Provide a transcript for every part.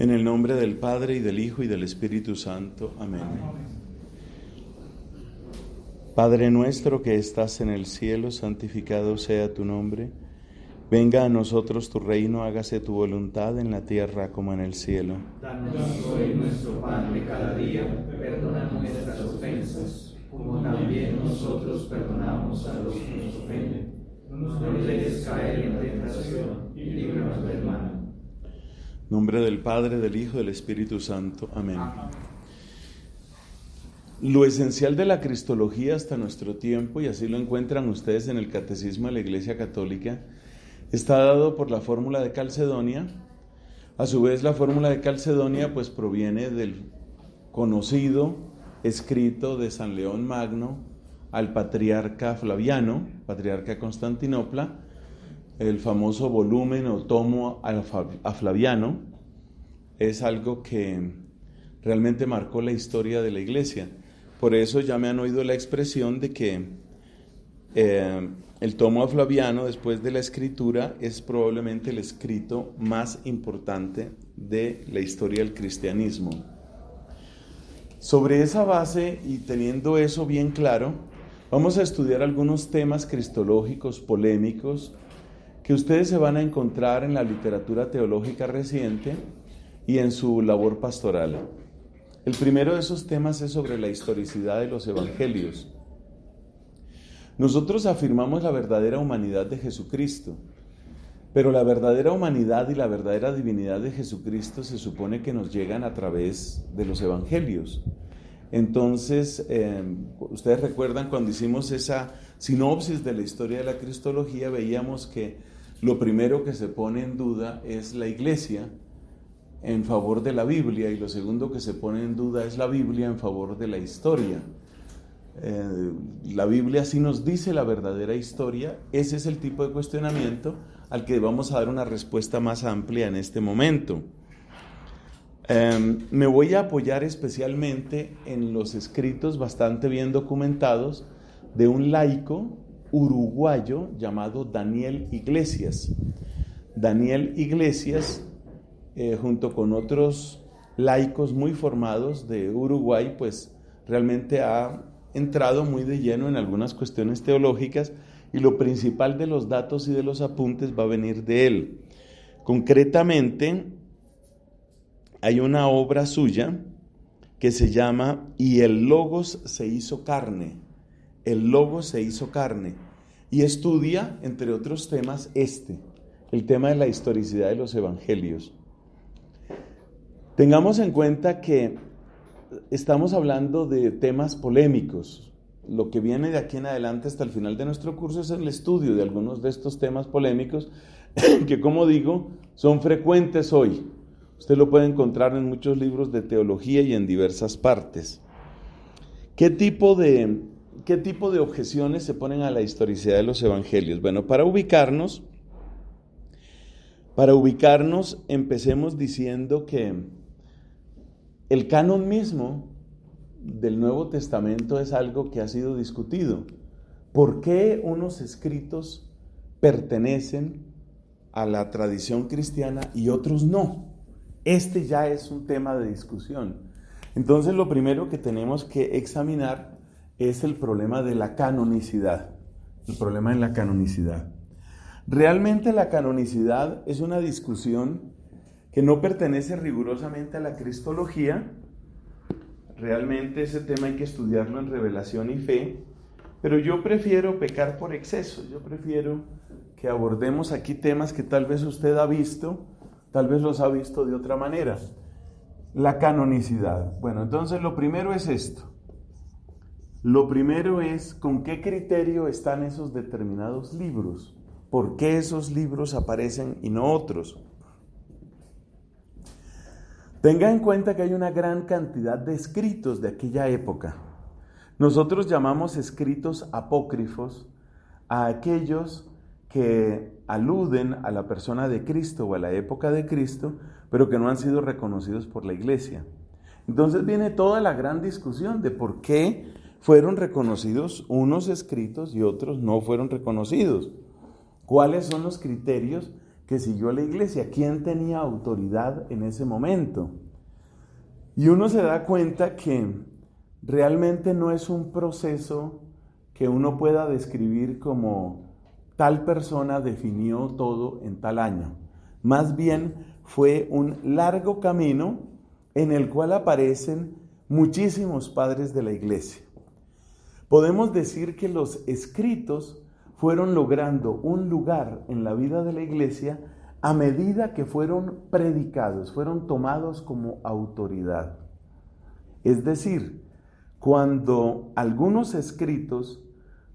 En el nombre del Padre, y del Hijo, y del Espíritu Santo. Amén. Padre nuestro que estás en el cielo, santificado sea tu nombre. Venga a nosotros tu reino, hágase tu voluntad en la tierra como en el cielo. Danos hoy nuestro pan de cada día, perdona nuestras ofensas, como también nosotros perdonamos a los que nos ofenden. No nos dejes caer en tentación y líbranos del mal. En nombre del Padre, del Hijo, y del Espíritu Santo. Amén. Lo esencial de la cristología hasta nuestro tiempo, y así lo encuentran ustedes en el Catecismo de la Iglesia Católica, está dado por la fórmula de Calcedonia. A su vez, la fórmula de Calcedonia pues proviene del conocido escrito de San León Magno al patriarca Flaviano, patriarca de Constantinopla, el famoso volumen o tomo a Flaviano. Es algo que realmente marcó la historia de la Iglesia. Por eso ya me han oído la expresión de que el tomo a Flaviano, después de la escritura, es probablemente el escrito más importante de la historia del cristianismo. Sobre esa base y teniendo eso bien claro, vamos a estudiar algunos temas cristológicos polémicos que ustedes se van a encontrar en la literatura teológica reciente y en su labor pastoral. El primero de esos temas es sobre la historicidad de los evangelios. Nosotros afirmamos la verdadera humanidad de Jesucristo, pero la verdadera humanidad y la verdadera divinidad de Jesucristo se supone que nos llegan a través de los evangelios. Entonces, ustedes recuerdan cuando hicimos esa sinopsis de la historia de la cristología, veíamos que lo primero que se pone en duda es la Iglesia en favor de la Biblia, y lo segundo que se pone en duda es la Biblia en favor de la historia. La Biblia sí nos dice la verdadera historia. Ese es el tipo de cuestionamiento al que vamos a dar una respuesta más amplia en este momento. Me voy a apoyar especialmente en los escritos bastante bien documentados de un laico uruguayo llamado Daniel Iglesias. Daniel Iglesias, junto con otros laicos muy formados de Uruguay, pues realmente ha entrado muy de lleno en algunas cuestiones teológicas, y lo principal de los datos y de los apuntes va a venir de él. Concretamente, hay una obra suya que se llama Y el Logos se hizo carne. El Logos se hizo carne. Y estudia, entre otros temas, el tema de la historicidad de los evangelios. Tengamos en cuenta que estamos hablando de temas polémicos. Lo que viene de aquí en adelante hasta el final de nuestro curso es el estudio de algunos de estos temas polémicos que, como digo, son frecuentes hoy. Usted lo puede encontrar en muchos libros de teología y en diversas partes. ¿Qué tipo de objeciones se ponen a la historicidad de los evangelios? Bueno, para ubicarnos, empecemos diciendo que el canon mismo del Nuevo Testamento es algo que ha sido discutido. ¿Por qué unos escritos pertenecen a la tradición cristiana y otros no? Este ya es un tema de discusión. Entonces, lo primero que tenemos que examinar es el problema de la canonicidad. El problema de la canonicidad. Realmente la canonicidad es una discusión que no pertenece rigurosamente a la cristología. Realmente ese tema hay que estudiarlo en Revelación y Fe, pero yo prefiero pecar por exceso. Yo prefiero que abordemos aquí temas que tal vez usted ha visto, tal vez los ha visto de otra manera. La canonicidad. Bueno, entonces lo primero es esto. Lo primero es con qué criterio están esos determinados libros. ¿Por qué esos libros aparecen y no otros? Tenga en cuenta que hay una gran cantidad de escritos de aquella época. Nosotros llamamos escritos apócrifos a aquellos que aluden a la persona de Cristo o a la época de Cristo, pero que no han sido reconocidos por la Iglesia. Entonces viene toda la gran discusión de por qué fueron reconocidos unos escritos y otros no fueron reconocidos. ¿Cuáles son los criterios que siguió a la iglesia. ¿Quién tenía autoridad en ese momento? Y uno se da cuenta que realmente no es un proceso que uno pueda describir como tal persona definió todo en tal año. Más bien fue un largo camino en el cual aparecen muchísimos padres de la iglesia. Podemos decir que los escritos fueron logrando un lugar en la vida de la iglesia a medida que fueron predicados, fueron tomados como autoridad. Es decir, cuando algunos escritos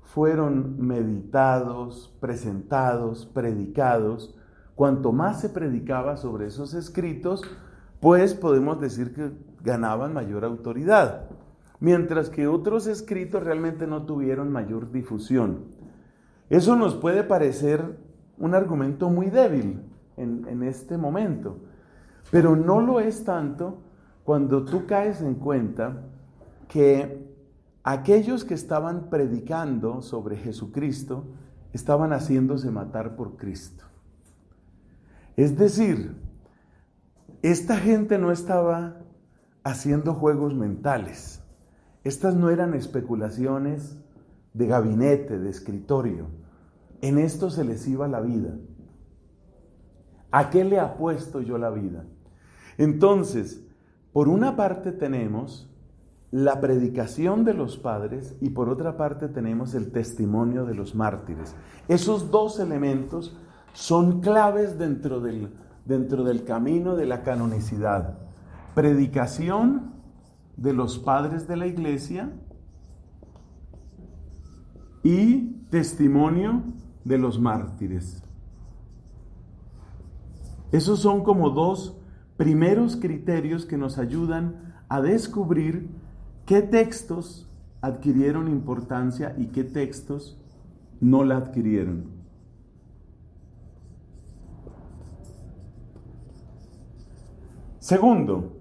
fueron meditados, presentados, predicados, cuanto más se predicaba sobre esos escritos, pues podemos decir que ganaban mayor autoridad, mientras que otros escritos realmente no tuvieron mayor difusión. Eso nos puede parecer un argumento muy débil en este momento, pero no lo es tanto cuando tú caes en cuenta que aquellos que estaban predicando sobre Jesucristo estaban haciéndose matar por Cristo. Es decir, esta gente no estaba haciendo juegos mentales. Estas no eran especulaciones de gabinete, de escritorio. En esto se les iba la vida. ¿A qué le apuesto yo la vida? Entonces, por una parte tenemos la predicación de los padres y por otra parte tenemos el testimonio de los mártires. Esos dos elementos son claves dentro del camino de la canonicidad. Predicación de los padres de la iglesia y testimonio de los mártires. Esos son como dos primeros criterios que nos ayudan a descubrir qué textos adquirieron importancia y qué textos no la adquirieron. Segundo,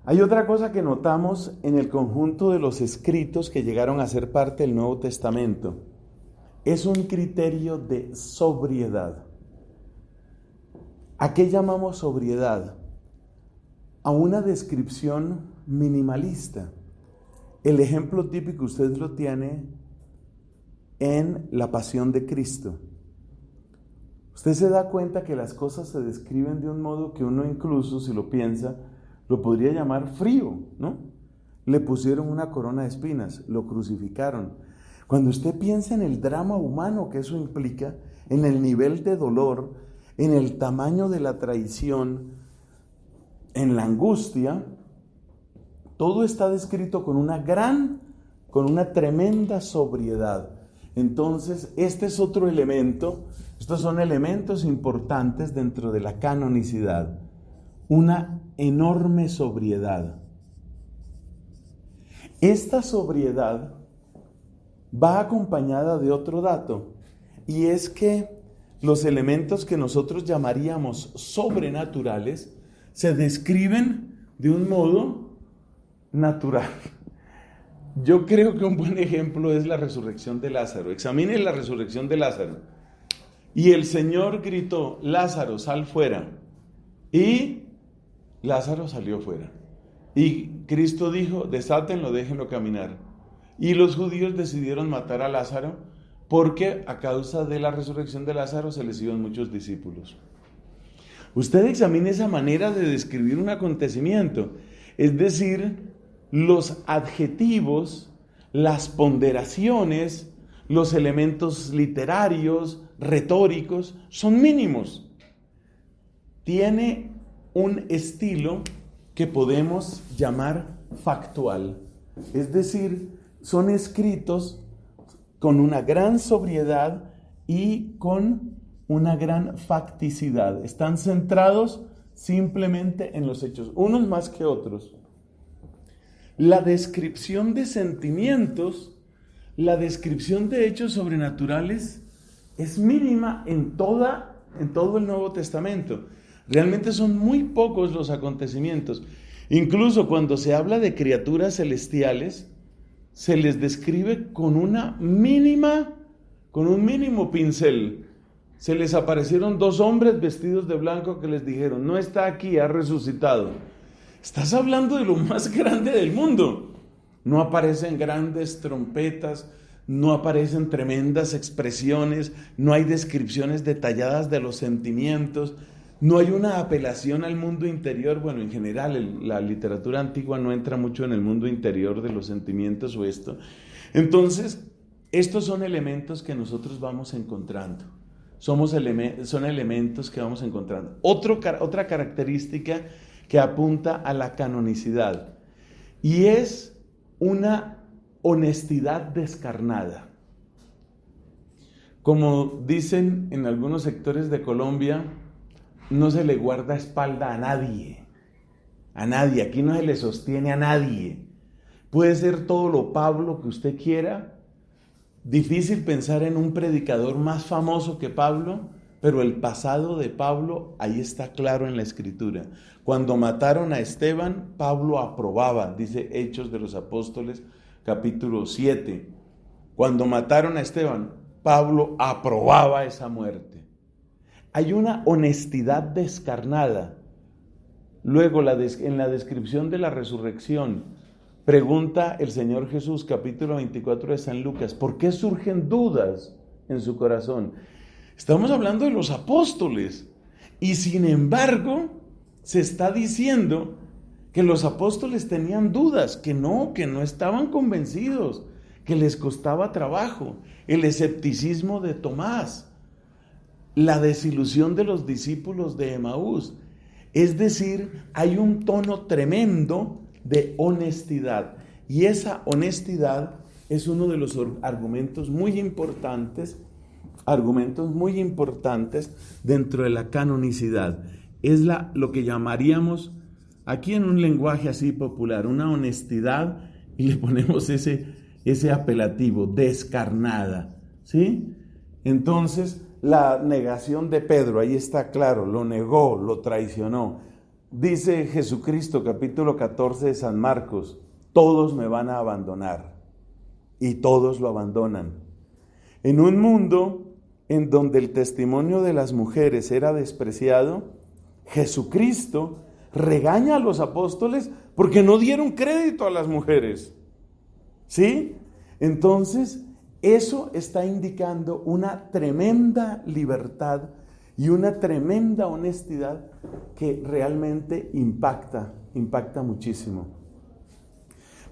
hay otra cosa que notamos en el conjunto de los escritos que llegaron a ser parte del Nuevo Testamento. Es un criterio de sobriedad. ¿A qué llamamos sobriedad? A una descripción minimalista. El ejemplo típico usted lo tiene en la Pasión de Cristo. Usted se da cuenta que las cosas se describen de un modo que uno incluso, si lo piensa, lo podría llamar frío, ¿no? Le pusieron una corona de espinas, lo crucificaron. Cuando usted piensa en el drama humano que eso implica, en el nivel de dolor, en el tamaño de la traición, en la angustia, todo está descrito con una tremenda sobriedad. Entonces, este es otro elemento, estos son elementos importantes dentro de la canonicidad, una enorme sobriedad. Esta sobriedad va acompañada de otro dato, y es que los elementos que nosotros llamaríamos sobrenaturales se describen de un modo natural. Yo creo que un buen ejemplo es la resurrección de Lázaro. Examinen la resurrección de Lázaro. Y el Señor gritó: Lázaro, sal fuera. Y Lázaro salió fuera. Y Cristo dijo: desátenlo, déjenlo caminar. Y los judíos decidieron matar a Lázaro porque a causa de la resurrección de Lázaro se les iban muchos discípulos. Usted examine esa manera de describir un acontecimiento. Es decir, los adjetivos, las ponderaciones, los elementos literarios, retóricos, son mínimos. Tiene un estilo que podemos llamar factual. Es decir, son escritos con una gran sobriedad y con una gran facticidad. Están centrados simplemente en los hechos, unos más que otros. La descripción de sentimientos, la descripción de hechos sobrenaturales es mínima en todo el Nuevo Testamento. Realmente son muy pocos los acontecimientos. Incluso cuando se habla de criaturas celestiales, se les describe con un mínimo pincel. se les aparecieron 2 hombres vestidos de blanco que les dijeron, no está aquí, ha resucitado. Estás hablando de lo más grande del mundo. No aparecen grandes trompetas, no aparecen tremendas expresiones, no hay descripciones detalladas de los sentimientos, no hay una apelación al mundo interior. Bueno, en general la literatura antigua no entra mucho en el mundo interior de los sentimientos o esto. Entonces, estos son elementos que nosotros vamos encontrando. Son elementos que vamos encontrando. Otra característica que apunta a la canonicidad, y es una honestidad descarnada. Como dicen en algunos sectores de Colombia, no se le guarda espalda a nadie, aquí no se le sostiene a nadie. Puede ser todo lo Pablo que usted quiera. Difícil pensar en un predicador más famoso que Pablo, pero el pasado de Pablo ahí está claro en la Escritura. Cuando mataron a Esteban, Pablo aprobaba, dice Hechos de los Apóstoles, capítulo 7. Cuando mataron a Esteban, Pablo aprobaba esa muerte. Hay una honestidad descarnada. Luego, en la descripción de la resurrección, pregunta el Señor Jesús, capítulo 24 de San Lucas, ¿por qué surgen dudas en su corazón? Estamos hablando de los apóstoles, y sin embargo, se está diciendo que los apóstoles tenían dudas, que no estaban convencidos, que les costaba trabajo, el escepticismo de Tomás, la desilusión de los discípulos de Emaús. Es decir, hay un tono tremendo de honestidad, y esa honestidad es uno de los argumentos muy importantes dentro de la canonicidad. Es lo que llamaríamos, aquí en un lenguaje así popular, una honestidad, y le ponemos ese apelativo, descarnada, ¿sí? Entonces, la negación de Pedro, ahí está claro, lo negó, lo traicionó. Dice Jesucristo, capítulo 14 de San Marcos, todos me van a abandonar, y todos lo abandonan. En un mundo en donde el testimonio de las mujeres era despreciado, Jesucristo regaña a los apóstoles porque no dieron crédito a las mujeres, ¿sí? Entonces, eso está indicando una tremenda libertad y una tremenda honestidad que realmente impacta muchísimo.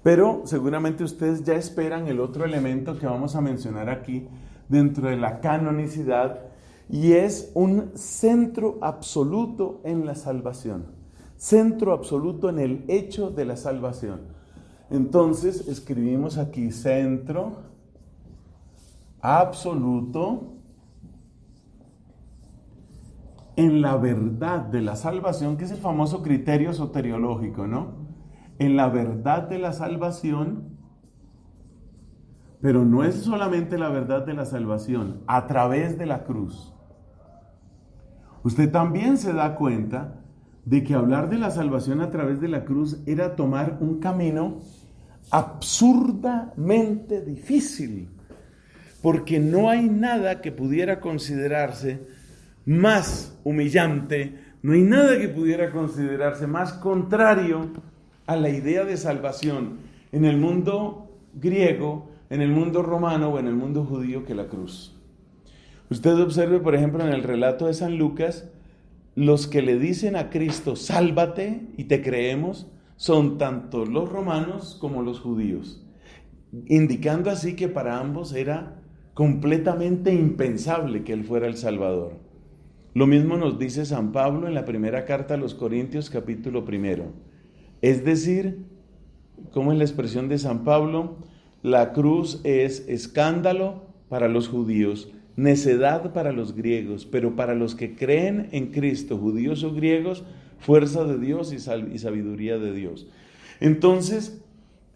Pero seguramente ustedes ya esperan el otro elemento que vamos a mencionar aquí dentro de la canonicidad, y es un centro absoluto en la salvación, centro absoluto en el hecho de la salvación. Entonces escribimos aquí centro absoluto en la verdad de la salvación, que es el famoso criterio soteriológico, ¿no? En la verdad de la salvación, pero no es solamente la verdad de la salvación, a través de la cruz. Usted también se da cuenta de que hablar de la salvación a través de la cruz era tomar un camino absurdamente difícil, porque no hay nada que pudiera considerarse más humillante, no hay nada que pudiera considerarse más contrario a la idea de salvación en el mundo griego, en el mundo romano o en el mundo judío que la cruz. Usted observe, por ejemplo, en el relato de San Lucas, los que le dicen a Cristo, sálvate y te creemos, son tanto los romanos como los judíos, indicando así que para ambos era completamente impensable que Él fuera el Salvador. Lo mismo nos dice San Pablo en la primera carta a los Corintios, capítulo 1. Es decir, ¿cómo es la expresión de San Pablo? La cruz es escándalo para los judíos, necedad para los griegos, pero para los que creen en Cristo, judíos o griegos, fuerza de Dios y sabiduría de Dios. Entonces,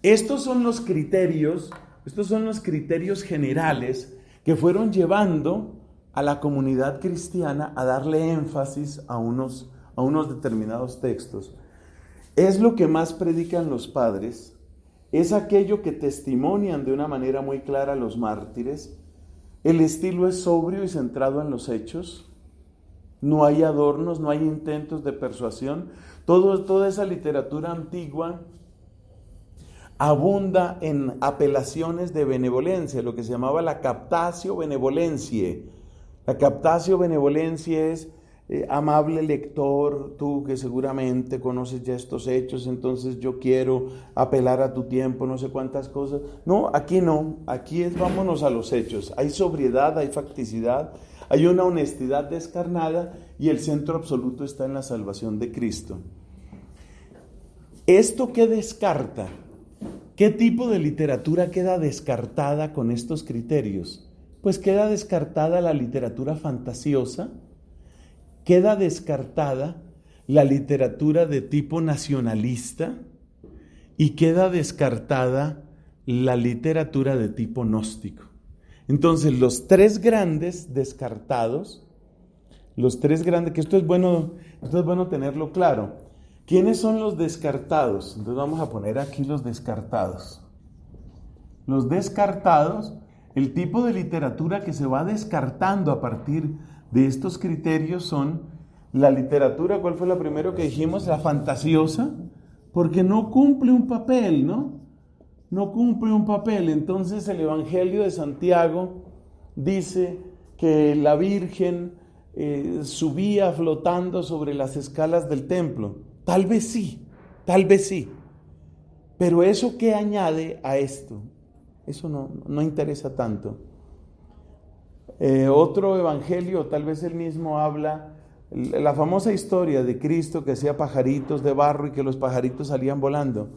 estos son los criterios generales que fueron llevando a la comunidad cristiana a darle énfasis a unos determinados textos. Es lo que más predican los padres, es aquello que testimonian de una manera muy clara los mártires, El estilo es sobrio y centrado en los hechos. No hay adornos, no hay intentos de persuasión. Toda esa literatura antigua abunda en apelaciones de benevolencia, lo que se llamaba la captatio benevolentiae. La captatio benevolentiae es amable lector, tú que seguramente conoces ya estos hechos, entonces yo quiero apelar a tu tiempo, no sé cuántas cosas. No, aquí es vámonos a los hechos. Hay sobriedad, hay facticidad, hay una honestidad descarnada y el centro absoluto está en la salvación de Cristo. ¿Esto qué descarta? ¿Qué tipo de literatura queda descartada con estos criterios? Pues queda descartada la literatura fantasiosa, queda descartada la literatura de tipo nacionalista y queda descartada la literatura de tipo gnóstico. Entonces, los tres grandes descartados, que esto es bueno tenerlo claro. ¿Quiénes son los descartados? Entonces vamos a poner aquí los descartados. Los descartados, el tipo de literatura que se va descartando a partir de estos criterios son la literatura, ¿cuál fue la primera que dijimos? La fantasiosa, porque no cumple un papel, ¿no? No cumple un papel. Entonces el Evangelio de Santiago dice que la Virgen subía flotando sobre las escalas del templo. Tal vez sí. Pero eso ¿qué añade a esto? Eso no interesa tanto. Otro evangelio, tal vez el mismo habla, la famosa historia de Cristo que hacía pajaritos de barro y que los pajaritos salían volando.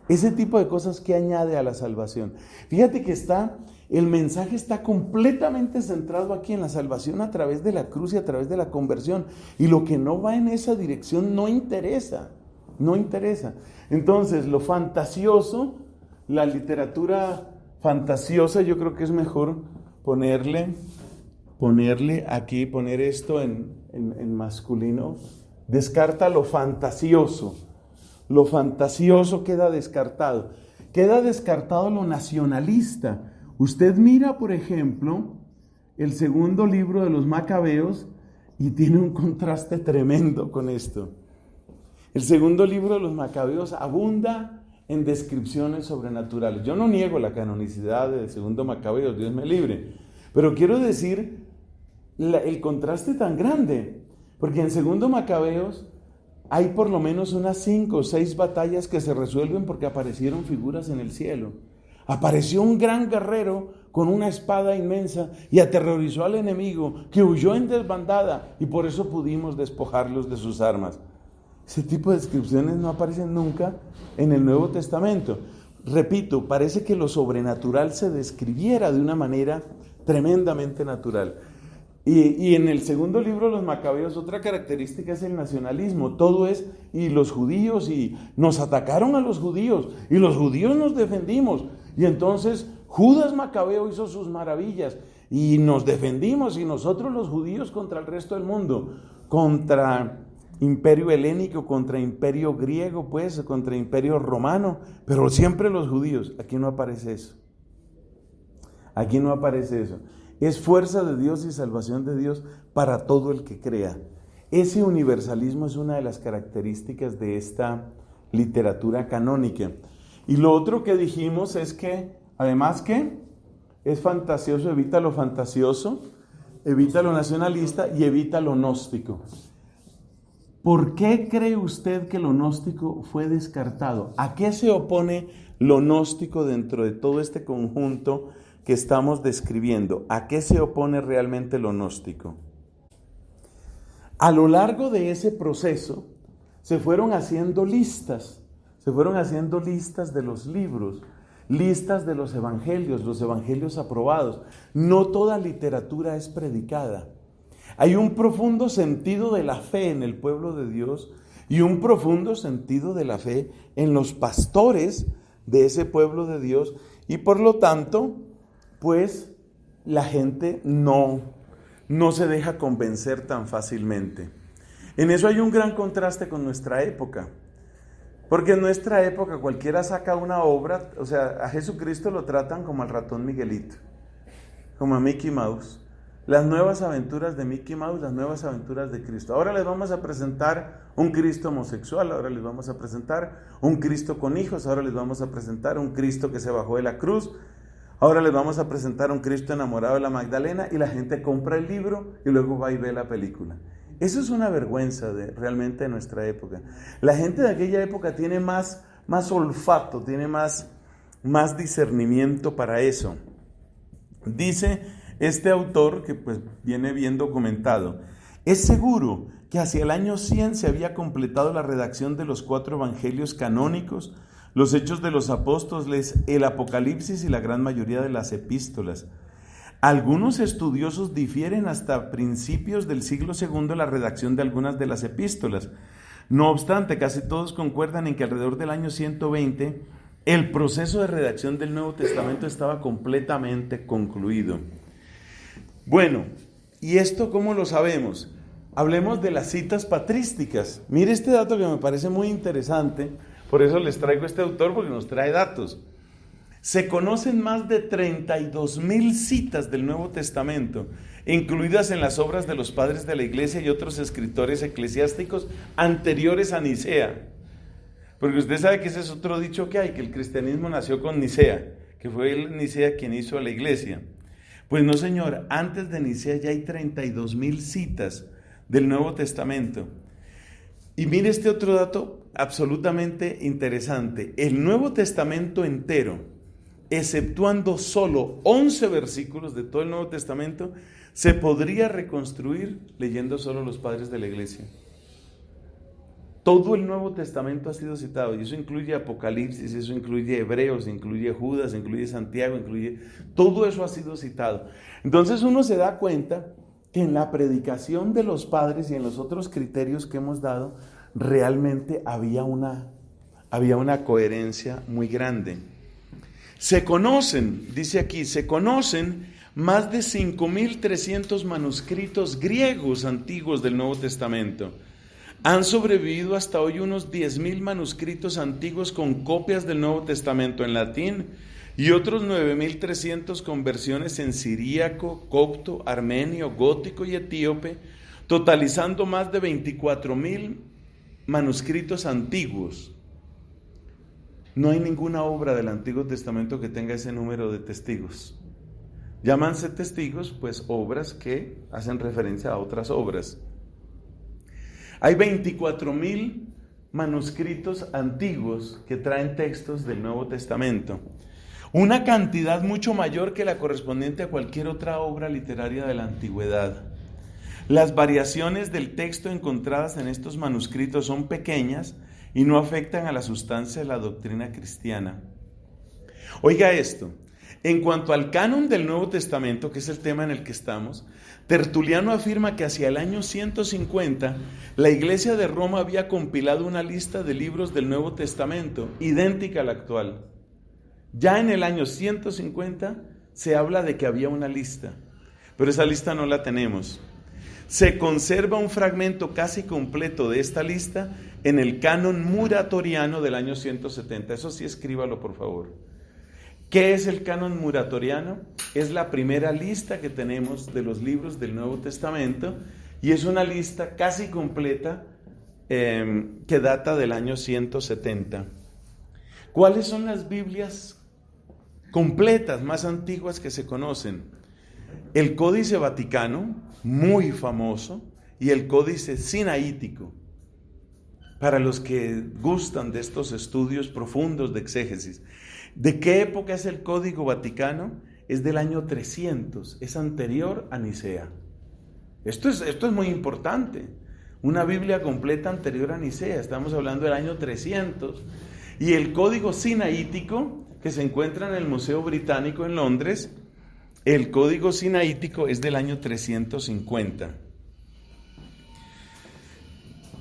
Ese tipo de cosas que añade a la salvación. Fíjate que el mensaje está completamente centrado aquí en la salvación a través de la cruz y a través de la conversión. Y lo que no va en esa dirección no interesa. Entonces, lo fantasioso, la literatura fantasiosa, yo creo que es mejor ponerle aquí, poner esto en masculino. Descarta lo fantasioso. Lo fantasioso queda descartado. Queda descartado lo nacionalista. Usted mira, por ejemplo, el segundo libro de los Macabeos y tiene un contraste tremendo con esto. El segundo libro de los Macabeos abunda en descripciones sobrenaturales. Yo no niego la canonicidad del segundo Macabeos, Dios me libre. Pero quiero decir el contraste tan grande. Porque en segundo Macabeos hay por lo menos unas 5 o 6 batallas que se resuelven porque aparecieron figuras en el cielo. Apareció un gran guerrero con una espada inmensa y aterrorizó al enemigo que huyó en desbandada y por eso pudimos despojarlos de sus armas. Ese tipo de descripciones no aparecen nunca en el Nuevo Testamento. Repito, parece que lo sobrenatural se describiera de una manera tremendamente natural. Y en el segundo libro de los Macabeos, otra característica es el nacionalismo. Todo es, y los judíos, y nos atacaron a los judíos, y los judíos nos defendimos. Y entonces Judas Macabeo hizo sus maravillas, y nos defendimos, y nosotros los judíos contra el resto del mundo, contra imperio helénico, contra imperio griego, pues, contra imperio romano, pero siempre los judíos. Aquí no aparece eso. Es fuerza de Dios y salvación de Dios para todo el que crea. Ese universalismo es una de las características de esta literatura canónica. Y lo otro que dijimos es que, además que es fantasioso, evita lo fantasioso, evita lo nacionalista y evita lo gnóstico. ¿Por qué cree usted que lo gnóstico fue descartado? ¿A qué se opone lo gnóstico dentro de todo este conjunto que estamos describiendo? ¿A qué se opone realmente lo gnóstico? A lo largo de ese proceso se fueron haciendo listas de los libros, listas de los evangelios aprobados. No toda literatura es predicada. Hay un profundo sentido de la fe en el pueblo de Dios y un profundo sentido de la fe en los pastores de ese pueblo de Dios y por lo tanto, pues la gente no se deja convencer tan fácilmente. En eso hay un gran contraste con nuestra época, porque en nuestra época cualquiera saca una obra, o sea, a Jesucristo lo tratan como al ratón Miguelito. como a Mickey Mouse. Las nuevas aventuras de Mickey Mouse, las nuevas aventuras de Cristo. Ahora les vamos a presentar un Cristo homosexual, ahora les vamos a presentar un Cristo con hijos, ahora les vamos a presentar un Cristo que se bajó de la cruz, ahora les vamos a presentar un Cristo enamorado de la Magdalena, y la gente compra el libro y luego va y ve la película. Eso es una vergüenza realmente de nuestra época. La gente de aquella época tiene más olfato, tiene más discernimiento para eso. Dice este autor, que pues viene bien documentado: es seguro que hacia el año 100 se había completado la redacción de los 4 evangelios canónicos, los Hechos de los Apóstoles, el Apocalipsis y la gran mayoría de las epístolas. Algunos estudiosos difieren hasta principios del siglo II en la redacción de algunas de las epístolas. No obstante, casi todos concuerdan en que alrededor del año 120 el proceso de redacción del Nuevo Testamento estaba completamente concluido. Bueno, ¿y esto cómo lo sabemos? Hablemos de las citas patrísticas. Mire este dato que me parece muy interesante, por eso les traigo este autor, porque nos trae datos. Se conocen más de 32,000 citas del Nuevo Testamento, incluidas en las obras de los padres de la Iglesia y otros escritores eclesiásticos anteriores a Nicea. Porque usted sabe que ese es otro dicho que hay, que el cristianismo nació con Nicea, que fue Nicea quien hizo a la Iglesia. Pues no, señor, antes de Nicea ya hay 32,000 citas del Nuevo Testamento. Y mire este otro dato absolutamente interesante. El Nuevo Testamento entero, exceptuando solo 11 versículos de todo el Nuevo Testamento, se podría reconstruir leyendo solo los padres de la Iglesia. Todo el Nuevo Testamento ha sido citado, y eso incluye Apocalipsis, eso incluye Hebreos, incluye Judas, incluye Santiago, todo eso ha sido citado. Entonces uno se da cuenta que en la predicación de los padres y en los otros criterios que hemos dado, realmente había una coherencia muy grande. Se conocen, dice aquí, más de 5,300 manuscritos griegos antiguos del Nuevo Testamento. Han sobrevivido hasta hoy unos 10,000 manuscritos antiguos con copias del Nuevo Testamento en latín y otros 9,300 con versiones en siríaco, copto, armenio, gótico y etíope, totalizando más de 24,000 manuscritos antiguos. No hay ninguna obra del Antiguo Testamento que tenga ese número de testigos. Llámanse testigos, pues, obras que hacen referencia a otras obras. Hay 24,000 manuscritos antiguos que traen textos del Nuevo Testamento. Una cantidad mucho mayor que la correspondiente a cualquier otra obra literaria de la antigüedad. Las variaciones del texto encontradas en estos manuscritos son pequeñas y no afectan a la sustancia de la doctrina cristiana. Oiga esto, en cuanto al canon del Nuevo Testamento, que es el tema en el que estamos, Tertuliano afirma que hacia el año 150 la Iglesia de Roma había compilado una lista de libros del Nuevo Testamento, idéntica a la actual. Ya en el año 150 se habla de que había una lista, pero esa lista no la tenemos. Se conserva un fragmento casi completo de esta lista en el canon muratoriano del año 170. Eso sí, escríbalo por favor. ¿Qué es el canon muratoriano? Es la primera lista que tenemos de los libros del Nuevo Testamento y es una lista casi completa que data del año 170. ¿Cuáles son las Biblias completas más antiguas que se conocen? El Códice Vaticano, muy famoso, y el Códice Sinaítico, para los que gustan de estos estudios profundos de exégesis. ¿De qué época es el Código Vaticano? Es del año 300, es anterior a Nicea. Esto es muy importante. Una Biblia completa anterior a Nicea, estamos hablando del año 300. Y el Código Sinaítico, que se encuentra en el Museo Británico en Londres, el Código Sinaítico es del año 350.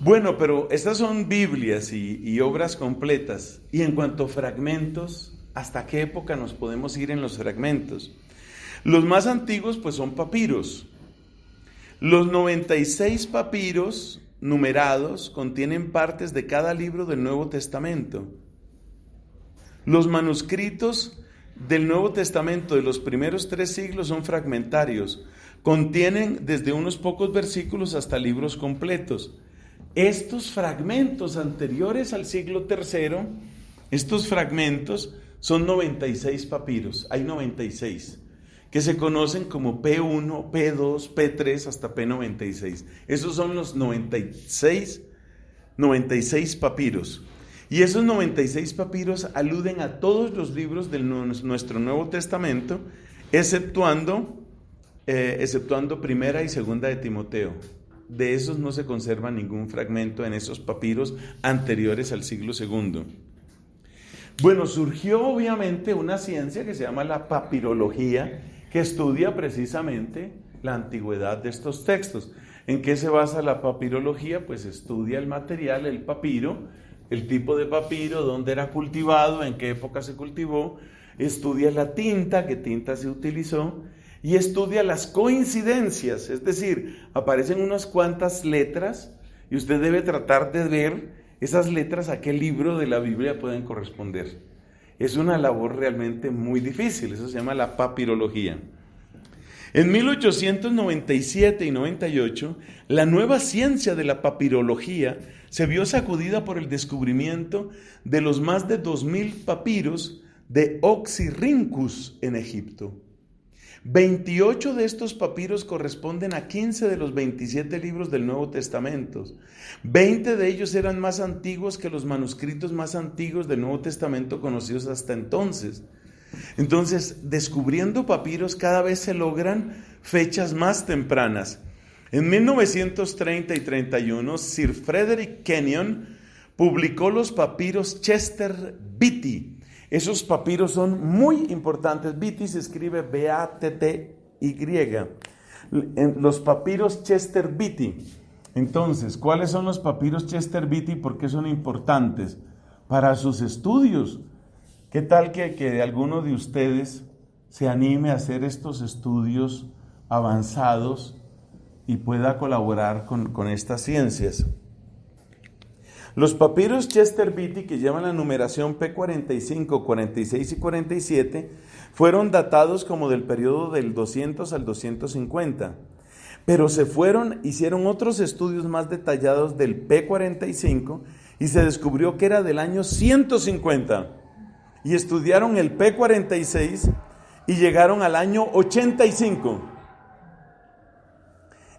Bueno, pero estas son Biblias y obras completas. Y en cuanto a fragmentos, ¿hasta qué época nos podemos ir en los fragmentos? Los más antiguos pues son papiros. Los 96 papiros numerados contienen partes de cada libro del Nuevo Testamento. Los manuscritos del Nuevo Testamento de los primeros 3 siglos son fragmentarios. Contienen desde unos pocos versículos hasta libros completos. Estos fragmentos anteriores al siglo III, estos fragmentos son 96 papiros. Hay 96 que se conocen como P1, P2, P3 hasta P96. Esos son los 96 papiros. Y esos 96 papiros aluden a todos los libros de nuestro Nuevo Testamento, exceptuando Primera y Segunda de Timoteo. De esos no se conserva ningún fragmento en esos papiros anteriores al siglo II. Bueno, surgió obviamente una ciencia que se llama la papirología, que estudia precisamente la antigüedad de estos textos. ¿En qué se basa la papirología? Pues estudia el material, el papiro, el tipo de papiro, dónde era cultivado, en qué época se cultivó, estudia la tinta, qué tinta se utilizó, y estudia las coincidencias, es decir, aparecen unas cuantas letras y usted debe tratar de ver esas letras a qué libro de la Biblia pueden corresponder. Es una labor realmente muy difícil, eso se llama la papirología. En 1897 y 98, la nueva ciencia de la papirología se vio sacudida por el descubrimiento de los más de 2000 papiros de Oxyrhynchus en Egipto. 28 de estos papiros corresponden a 15 de los 27 libros del Nuevo Testamento. 20 de ellos eran más antiguos que los manuscritos más antiguos del Nuevo Testamento conocidos hasta entonces. Entonces, descubriendo papiros cada vez se logran fechas más tempranas. En 1930 y 31, Sir Frederick Kenyon publicó los papiros Chester Beatty. Esos papiros son muy importantes. Beatty se escribe B-A-T-T-Y. Los papiros Chester Beatty. Entonces, ¿cuáles son los papiros Chester Beatty? ¿Por qué son importantes? Para sus estudios. ¿Qué tal que alguno de ustedes se anime a hacer estos estudios avanzados y pueda colaborar con estas ciencias? Los papiros Chester Beatty, que llevan la numeración P45, 46 y 47, fueron datados como del periodo del 200 al 250. Pero hicieron otros estudios más detallados del P45 y se descubrió que era del año 150. Y estudiaron el P46 y llegaron al año 85.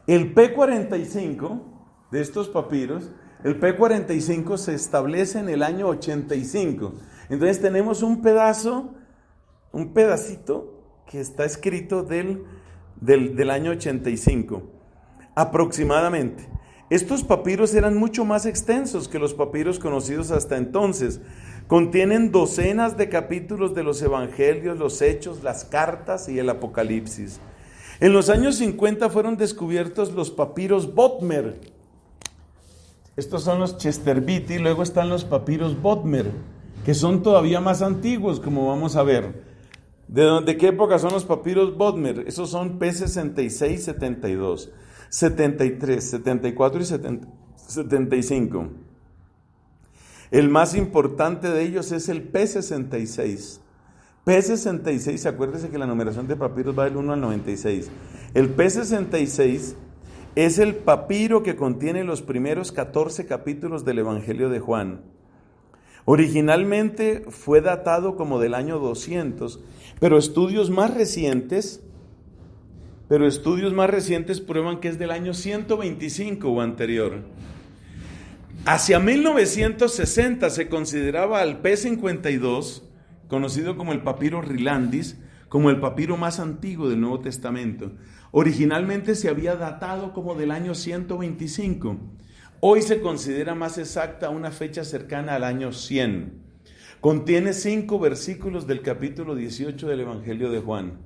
El P45 de estos papiros, el P45 se establece en el año 85. Entonces tenemos un pedacito que está escrito del año 85, aproximadamente. Estos papiros eran mucho más extensos que los papiros conocidos hasta entonces. Contienen docenas de capítulos de los evangelios, los hechos, las cartas y el Apocalipsis. En los años 50 fueron descubiertos los papiros Bodmer. Estos son los Chester Beatty, luego están los papiros Bodmer, que son todavía más antiguos, como vamos a ver. ¿De qué época son los papiros Bodmer? Esos son P66, 72, 73, 74 y 75. El más importante de ellos es el P66. P66, acuérdese que la numeración de papiros va del 1 al 96. El P66 es el papiro que contiene los primeros 14 capítulos del Evangelio de Juan. Originalmente fue datado como del año 200, pero estudios más recientes prueban que es del año 125 o anterior. Hacia 1960 se consideraba al P52, conocido como el papiro Rylandis, como el papiro más antiguo del Nuevo Testamento. Originalmente se había datado como del año 125. Hoy se considera más exacta una fecha cercana al año 100. Contiene 5 versículos del capítulo 18 del Evangelio de Juan.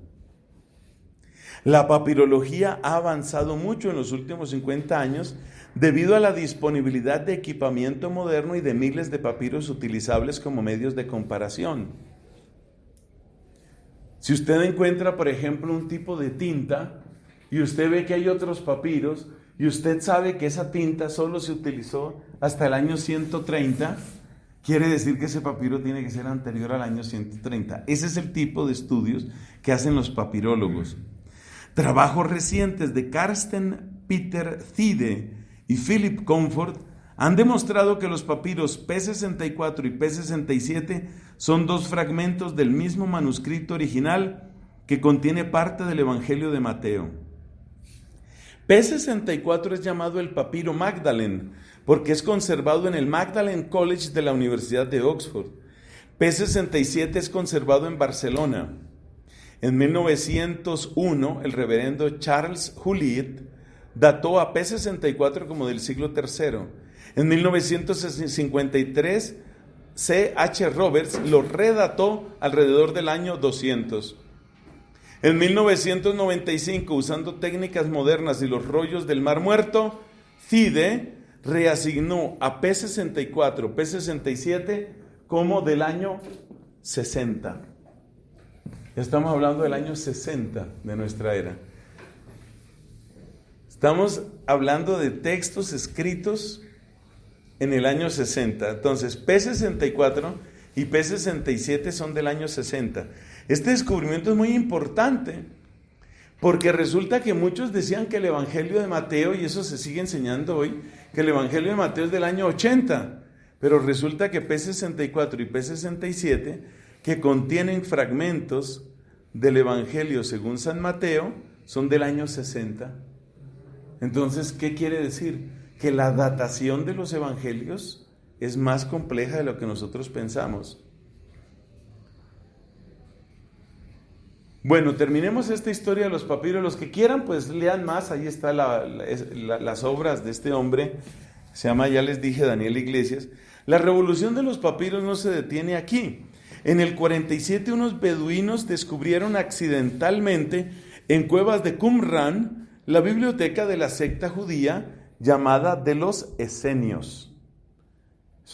La papirología ha avanzado mucho en los últimos 50 años debido a la disponibilidad de equipamiento moderno y de miles de papiros utilizables como medios de comparación. Si usted encuentra, por ejemplo, un tipo de tinta y usted ve que hay otros papiros y usted sabe que esa tinta solo se utilizó hasta el año 130, quiere decir que ese papiro tiene que ser anterior al año 130. Ese es el tipo de estudios que hacen los papirólogos. Trabajos recientes de Carsten Peter Thide y Philip Comfort han demostrado que los papiros P64 y P67 son dos fragmentos del mismo manuscrito original que contiene parte del Evangelio de Mateo. P64 es llamado el papiro Magdalen porque es conservado en el Magdalen College de la Universidad de Oxford. P67 es conservado en Barcelona. En 1901, el reverendo Charles Joliet dató a P64 como del siglo III. En 1953, C.H. Roberts lo redató alrededor del año 200. En 1995, usando técnicas modernas y los rollos del Mar Muerto, Thide reasignó a P64, P67 como del año 60. Ya estamos hablando del año 60 de nuestra era. Estamos hablando de textos escritos en el año 60. Entonces, P64 y P67 son del año 60. Este descubrimiento es muy importante porque resulta que muchos decían que el Evangelio de Mateo, y eso se sigue enseñando hoy, que el Evangelio de Mateo es del año 80, pero resulta que P64 y P67, que contienen fragmentos del Evangelio según San Mateo, son del año 60. Entonces, ¿qué quiere decir? Que la datación de los evangelios es más compleja de lo que nosotros pensamos. Bueno, terminemos esta historia de los papiros. Los que quieran, pues lean más. Ahí están las obras de este hombre. Se llama, ya les dije, Daniel Iglesias. La revolución de los papiros no se detiene aquí. En el 47, unos beduinos descubrieron accidentalmente en cuevas de Qumran la biblioteca de la secta judía llamada de los Esenios.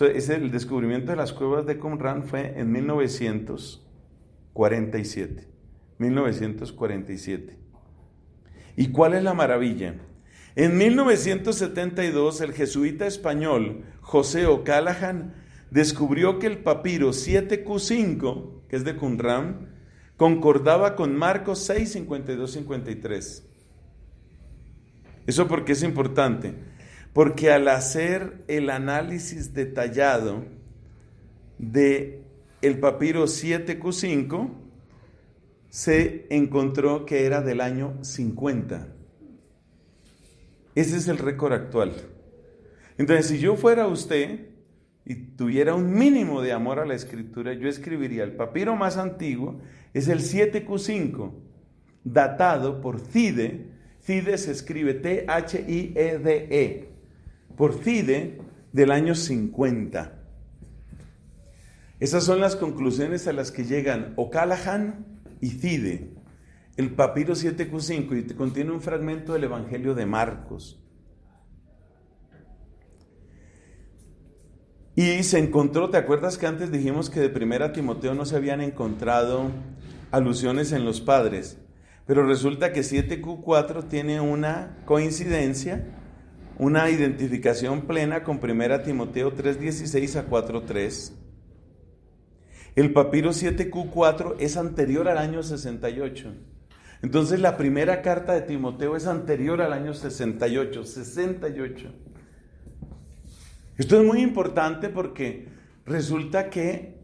El descubrimiento de las cuevas de Qumran fue en 1947. 1947. ¿Y cuál es la maravilla? En 1972, el jesuita español José O'Callaghan descubrió que el papiro 7Q5, que es de Qumran, concordaba con Marcos 6, 52, 53. ¿Eso por qué es importante? Porque al hacer el análisis detallado de el papiro 7Q5, se encontró que era del año 50. Ese es el récord actual. Entonces, si yo fuera usted y tuviera un mínimo de amor a la escritura, yo escribiría: el papiro más antiguo es el 7Q5, datado por Thide. Thide se escribe T-H-I-E-D-E, por Thide, del año 50. Esas son las conclusiones a las que llegan O'Callaghan y Thide. El papiro 7Q5 y contiene un fragmento del Evangelio de Marcos. Y se encontró, ¿te acuerdas que antes dijimos que de 1 Timoteo no se habían encontrado alusiones en los padres? Pero resulta que 7Q4 tiene una coincidencia, una identificación plena con 1 Timoteo 3:16 a 4:3. El papiro 7Q4 es anterior al año 68. Entonces la primera carta de Timoteo es anterior al año 68. Esto es muy importante porque resulta que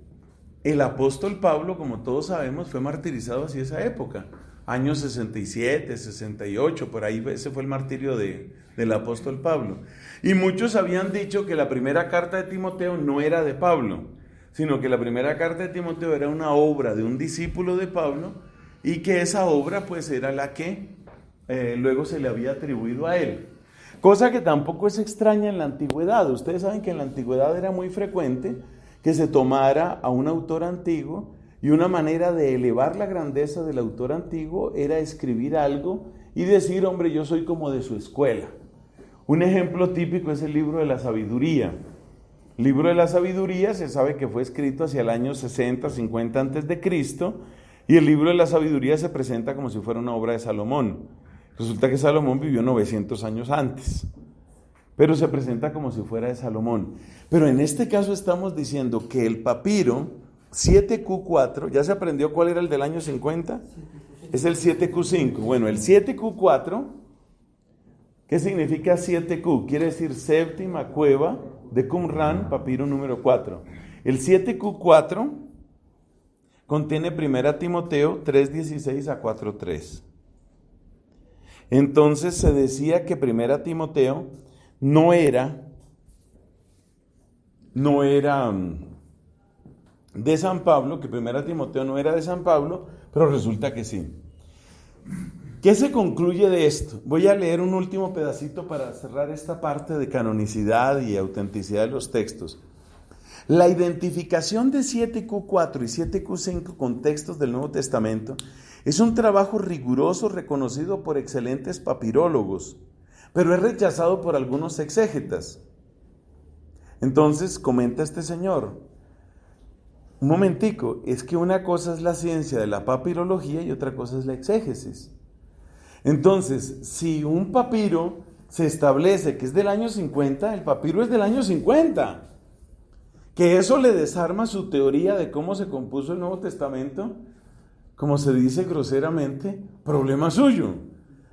el apóstol Pablo, como todos sabemos, fue martirizado hacia esa época. Años 67, 68, por ahí ese fue el martirio del apóstol Pablo. Y muchos habían dicho que la primera carta de Timoteo no era de Pablo, sino que la primera carta de Timoteo era una obra de un discípulo de Pablo y que esa obra pues era la que luego se le había atribuido a él. Cosa que tampoco es extraña en la antigüedad. Ustedes saben que en la antigüedad era muy frecuente que se tomara a un autor antiguo y una manera de elevar la grandeza del autor antiguo era escribir algo y decir: hombre, yo soy como de su escuela. Un ejemplo típico es el libro de la sabiduría. El libro de la sabiduría se sabe que fue escrito hacia el año 60, 50 antes de Cristo, y el libro de la sabiduría se presenta como si fuera una obra de Salomón. Resulta que Salomón vivió 900 años antes. pero se presenta como si fuera de Salomón. Pero en este caso estamos diciendo que el papiro 7Q4, ¿ya se aprendió cuál era el del año 50? Es el 7Q5. Bueno, el 7Q4, ¿qué significa 7Q? Quiere decir séptima cueva de Qumran, papiro número 4. El 7Q4 contiene 1 Timoteo 3:16 a 4:3. Entonces se decía que 1 Timoteo no era de San Pablo, que 1 Timoteo no era de San Pablo, pero resulta que sí. ¿Qué se concluye de esto? Voy a leer un último pedacito para cerrar esta parte de canonicidad y autenticidad de los textos. La identificación de 7Q4 y 7Q5 con textos del Nuevo Testamento es un trabajo riguroso reconocido por excelentes papirólogos, pero es rechazado por algunos exégetas. Entonces, comenta este señor, un momentico, es que una cosa es la ciencia de la papirología y otra cosa es la exégesis. Entonces, si un papiro se establece que es del año 50, el papiro es del año 50. Que eso le desarma su teoría de cómo se compuso el Nuevo Testamento, como se dice groseramente, problema suyo.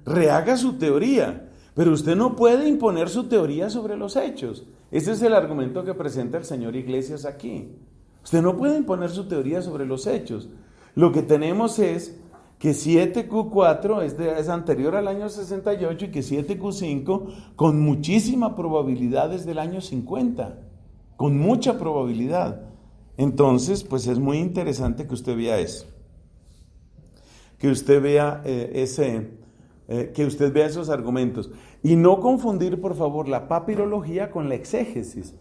Rehaga su teoría, pero usted no puede imponer su teoría sobre los hechos. Ese es el argumento que presenta el señor Iglesias aquí. Usted no puede imponer su teoría sobre los hechos. Lo que tenemos es que 7Q4 es anterior al año 68 y que 7Q5 con muchísima probabilidad es del año 50. Con mucha probabilidad. Entonces, pues es muy interesante que usted vea eso. Que usted vea esos argumentos. Y no confundir, por favor, la papirología con la exégesis.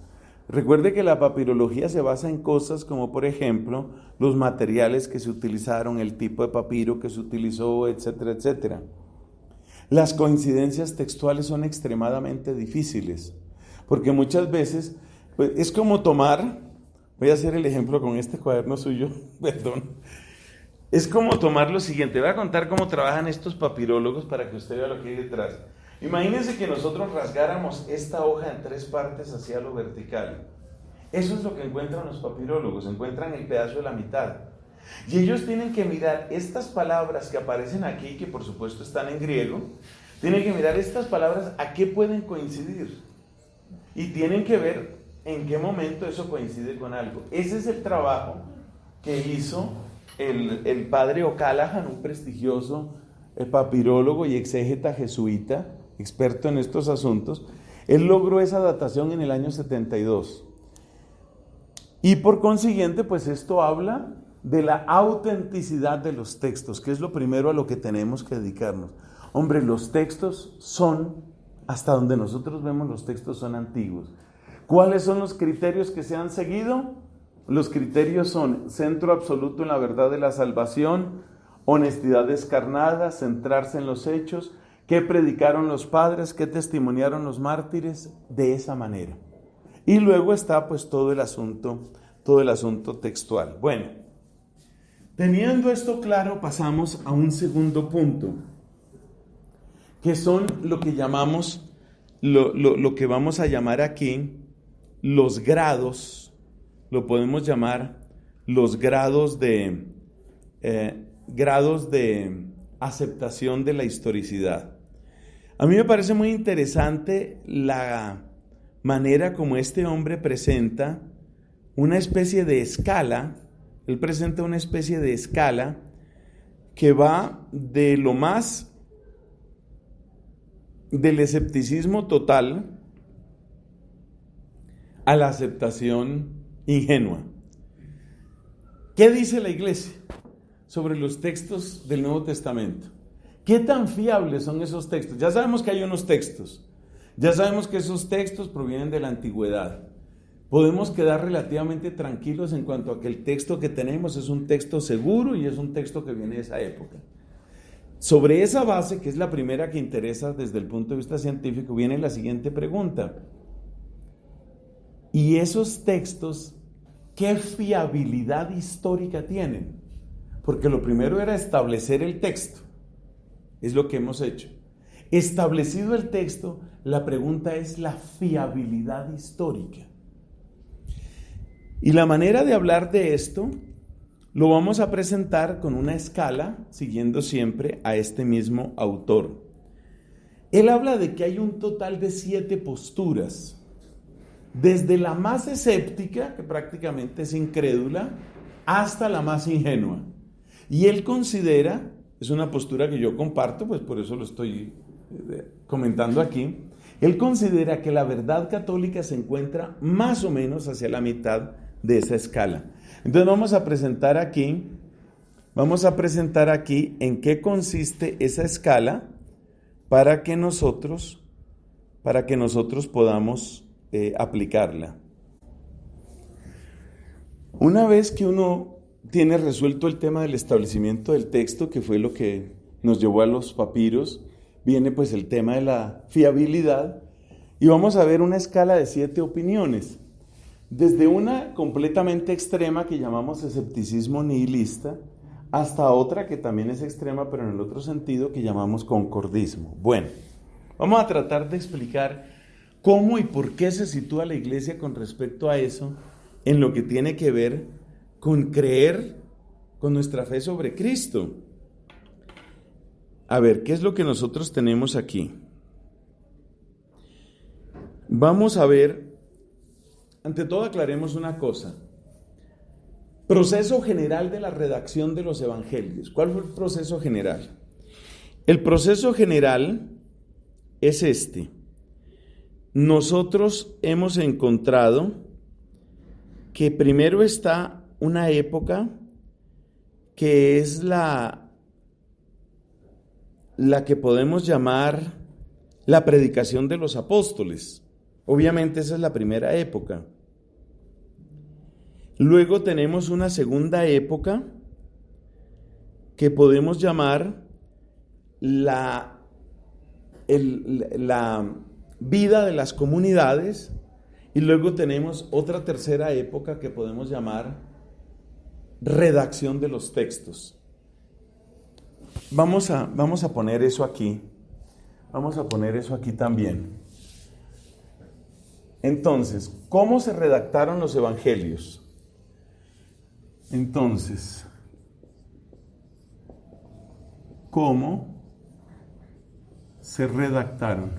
Recuerde que la papirología se basa en cosas como, por ejemplo, los materiales que se utilizaron, el tipo de papiro que se utilizó, etcétera, etcétera. Las coincidencias textuales son extremadamente difíciles, porque muchas veces pues, es como tomar, voy a hacer el ejemplo con este cuaderno suyo, perdón, es como tomar lo siguiente, voy a contar cómo trabajan estos papirólogos para que usted vea lo que hay detrás. Imagínense que nosotros rasgáramos esta hoja en 3 partes hacia lo vertical. Eso es lo que encuentran los papirólogos, encuentran el pedazo de la mitad. Y ellos tienen que mirar estas palabras que aparecen aquí, que por supuesto están en griego, tienen que mirar estas palabras a qué pueden coincidir. Y tienen que ver en qué momento eso coincide con algo. Ese es el trabajo que hizo el padre O'Callaghan, un prestigioso papirólogo y exégeta jesuita, experto en estos asuntos. Él logró esa datación en el año 72. Y por consiguiente, pues esto habla de la autenticidad de los textos, que es lo primero a lo que tenemos que dedicarnos. Hombre, los textos son, hasta donde nosotros vemos, los textos son antiguos. ¿Cuáles son los criterios que se han seguido? Los criterios son centro absoluto en la verdad de la salvación, honestidad descarnada, centrarse en los hechos, qué predicaron los padres, qué testimoniaron los mártires, de esa manera. Y luego está pues todo el asunto textual. Bueno, teniendo esto claro, pasamos a un segundo punto, que son lo que llamamos, lo que vamos a llamar aquí, los grados, lo podemos llamar los grados de aceptación de la historicidad. A mí me parece muy interesante la manera como este hombre presenta una especie de escala. Él presenta una especie de escala que va de lo más del escepticismo total a la aceptación ingenua. ¿Qué dice la Iglesia sobre los textos del Nuevo Testamento? ¿Qué tan fiables son esos textos? Ya sabemos que hay unos textos. Ya sabemos que esos textos provienen de la antigüedad. Podemos quedar relativamente tranquilos en cuanto a que el texto que tenemos es un texto seguro y es un texto que viene de esa época. Sobre esa base, que es la primera que interesa desde el punto de vista científico, viene la siguiente pregunta. ¿Y esos textos qué fiabilidad histórica tienen? Porque lo primero era establecer el texto. Es lo que hemos hecho. Establecido el texto, la pregunta es la fiabilidad histórica. Y la manera de hablar de esto lo vamos a presentar con una escala, siguiendo siempre a este mismo autor. Él habla de que hay un total de 7 posturas, desde la más escéptica, que prácticamente es incrédula, hasta la más ingenua. Y él considera, es una postura que yo comparto, pues por eso lo estoy comentando aquí, él considera que la verdad católica se encuentra más o menos hacia la mitad de esa escala. Entonces vamos a presentar aquí en qué consiste esa escala para que nosotros podamos aplicarla. Una vez que uno tiene resuelto el tema del establecimiento del texto, que fue lo que nos llevó a los papiros, viene pues el tema de la fiabilidad y vamos a ver una escala de 7 opiniones, desde una completamente extrema que llamamos escepticismo nihilista, hasta otra que también es extrema pero en el otro sentido que llamamos concordismo. Bueno, vamos a tratar de explicar cómo y por qué se sitúa la Iglesia con respecto a eso en lo que tiene que ver con creer con nuestra fe sobre Cristo. A ver, ¿qué es lo que nosotros tenemos aquí? Vamos a ver, ante todo aclaremos una cosa. Proceso general de la redacción de los evangelios. ¿Cuál fue el proceso general? El proceso general es este. Nosotros hemos encontrado que primero está una época que es la que podemos llamar la predicación de los apóstoles. Obviamente esa es la primera época. Luego tenemos una segunda época que podemos llamar la vida de las comunidades, y luego tenemos otra tercera época que podemos llamar redacción de los textos. Vamos a poner eso aquí. Vamos a poner eso aquí también. Entonces, ¿cómo se redactaron los evangelios? Entonces, ¿cómo se redactaron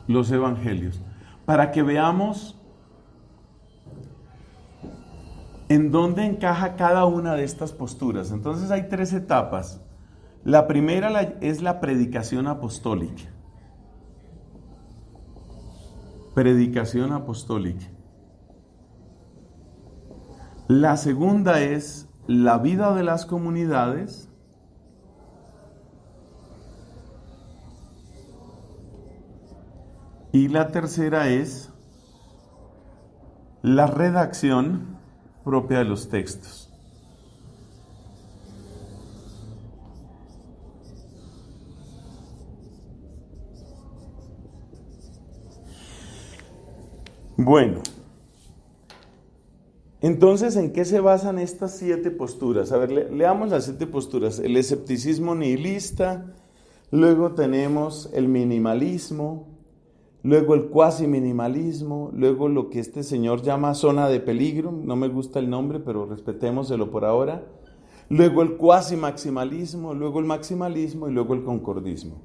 los evangelios? Para que veamos en dónde encaja cada una de estas posturas. Entonces hay 3 etapas. La primera es la predicación apostólica. Predicación apostólica. La segunda es la vida de las comunidades. Y la tercera es la redacción propia de los textos. Bueno, entonces, ¿en qué se basan estas 7 posturas? A ver, leamos las 7 posturas. El escepticismo nihilista, luego tenemos el minimalismo, luego el cuasi minimalismo, luego lo que este señor llama zona de peligro, no me gusta el nombre, pero respetémoselo por ahora, luego el cuasi maximalismo, luego el maximalismo y luego el concordismo.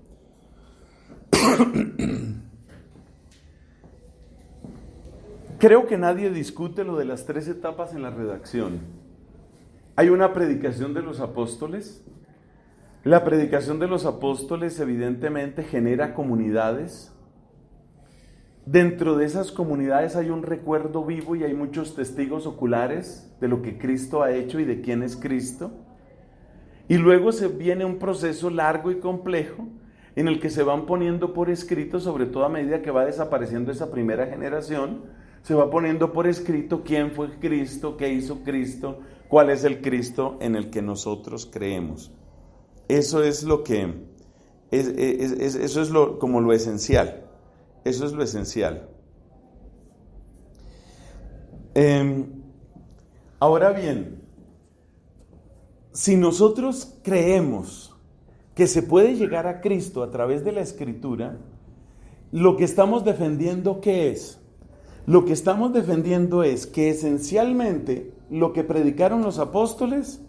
Creo que nadie discute lo de las 3 etapas en la redacción. Hay una predicación de los apóstoles. La predicación de los apóstoles evidentemente genera comunidades. Dentro de esas comunidades hay un recuerdo vivo y hay muchos testigos oculares de lo que Cristo ha hecho y de quién es Cristo. Y luego se viene un proceso largo y complejo en el que se van poniendo por escrito, sobre todo a medida que va desapareciendo esa primera generación, se va poniendo por escrito quién fue Cristo, qué hizo Cristo, cuál es el Cristo en el que nosotros creemos. Eso es lo que eso es como lo esencial. Eso es lo esencial. Ahora bien, si nosotros creemos que se puede llegar a Cristo a través de la Escritura, lo que estamos defendiendo, ¿qué es? Lo que estamos defendiendo es que esencialmente lo que predicaron los apóstoles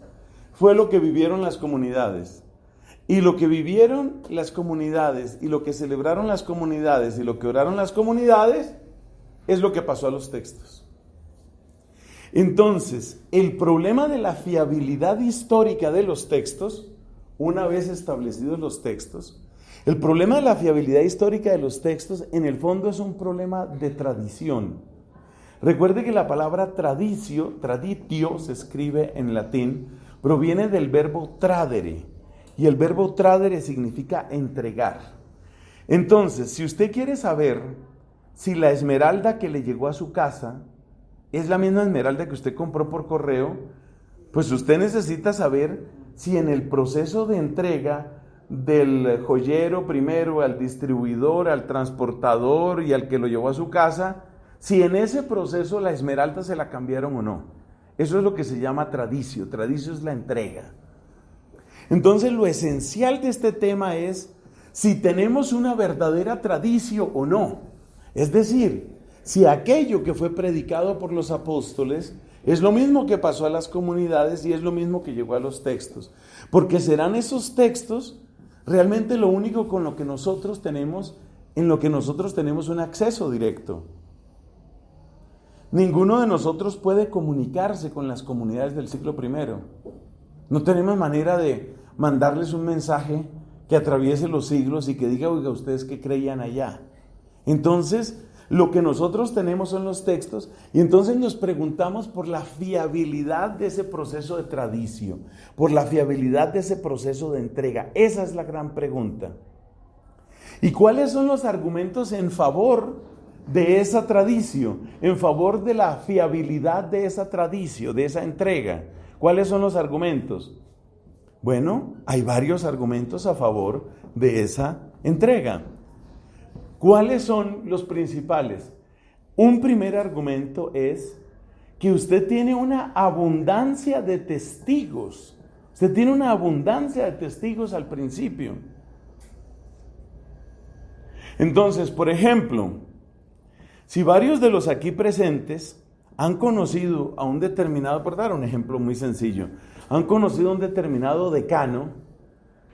fue lo que vivieron las comunidades. Y lo que vivieron las comunidades, y lo que celebraron las comunidades, y lo que oraron las comunidades, es lo que pasó a los textos. Entonces, el problema de la fiabilidad histórica de los textos, una vez establecidos los textos, el problema de la fiabilidad histórica de los textos, en el fondo es un problema de tradición. Recuerde que la palabra traditio se escribe en latín, proviene del verbo tradere, y el verbo tradere significa entregar. Entonces, si usted quiere saber si la esmeralda que le llegó a su casa es la misma esmeralda que usted compró por correo, pues usted necesita saber si en el proceso de entrega del joyero primero al distribuidor, al transportador y al que lo llevó a su casa, si en ese proceso la esmeralda se la cambiaron o no. Eso es lo que se llama tradicio. Tradicio es la entrega. Entonces, lo esencial de este tema es si tenemos una verdadera tradición o no. Es decir, si aquello que fue predicado por los apóstoles es lo mismo que pasó a las comunidades y es lo mismo que llegó a los textos. Porque serán esos textos realmente lo único con lo que nosotros tenemos, en lo que nosotros tenemos un acceso directo. Ninguno de nosotros puede comunicarse con las comunidades del siglo I. No tenemos manera de mandarles un mensaje que atraviese los siglos y que diga, oiga, ¿ustedes qué creían allá? Entonces, lo que nosotros tenemos son los textos y entonces nos preguntamos por la fiabilidad de ese proceso de tradición, por la fiabilidad de ese proceso de entrega. Esa es la gran pregunta. ¿Y cuáles son los argumentos en favor de esa tradición, en favor de la fiabilidad de esa tradición, de esa entrega? ¿Cuáles son los argumentos? Bueno, hay varios argumentos a favor de esa entrega. ¿Cuáles son los principales? Un primer argumento es que usted tiene una abundancia de testigos. Usted tiene una abundancia de testigos al principio. Entonces, por ejemplo, si varios de los aquí presentes han conocido a un determinado, por dar un ejemplo muy sencillo, han conocido a un determinado decano,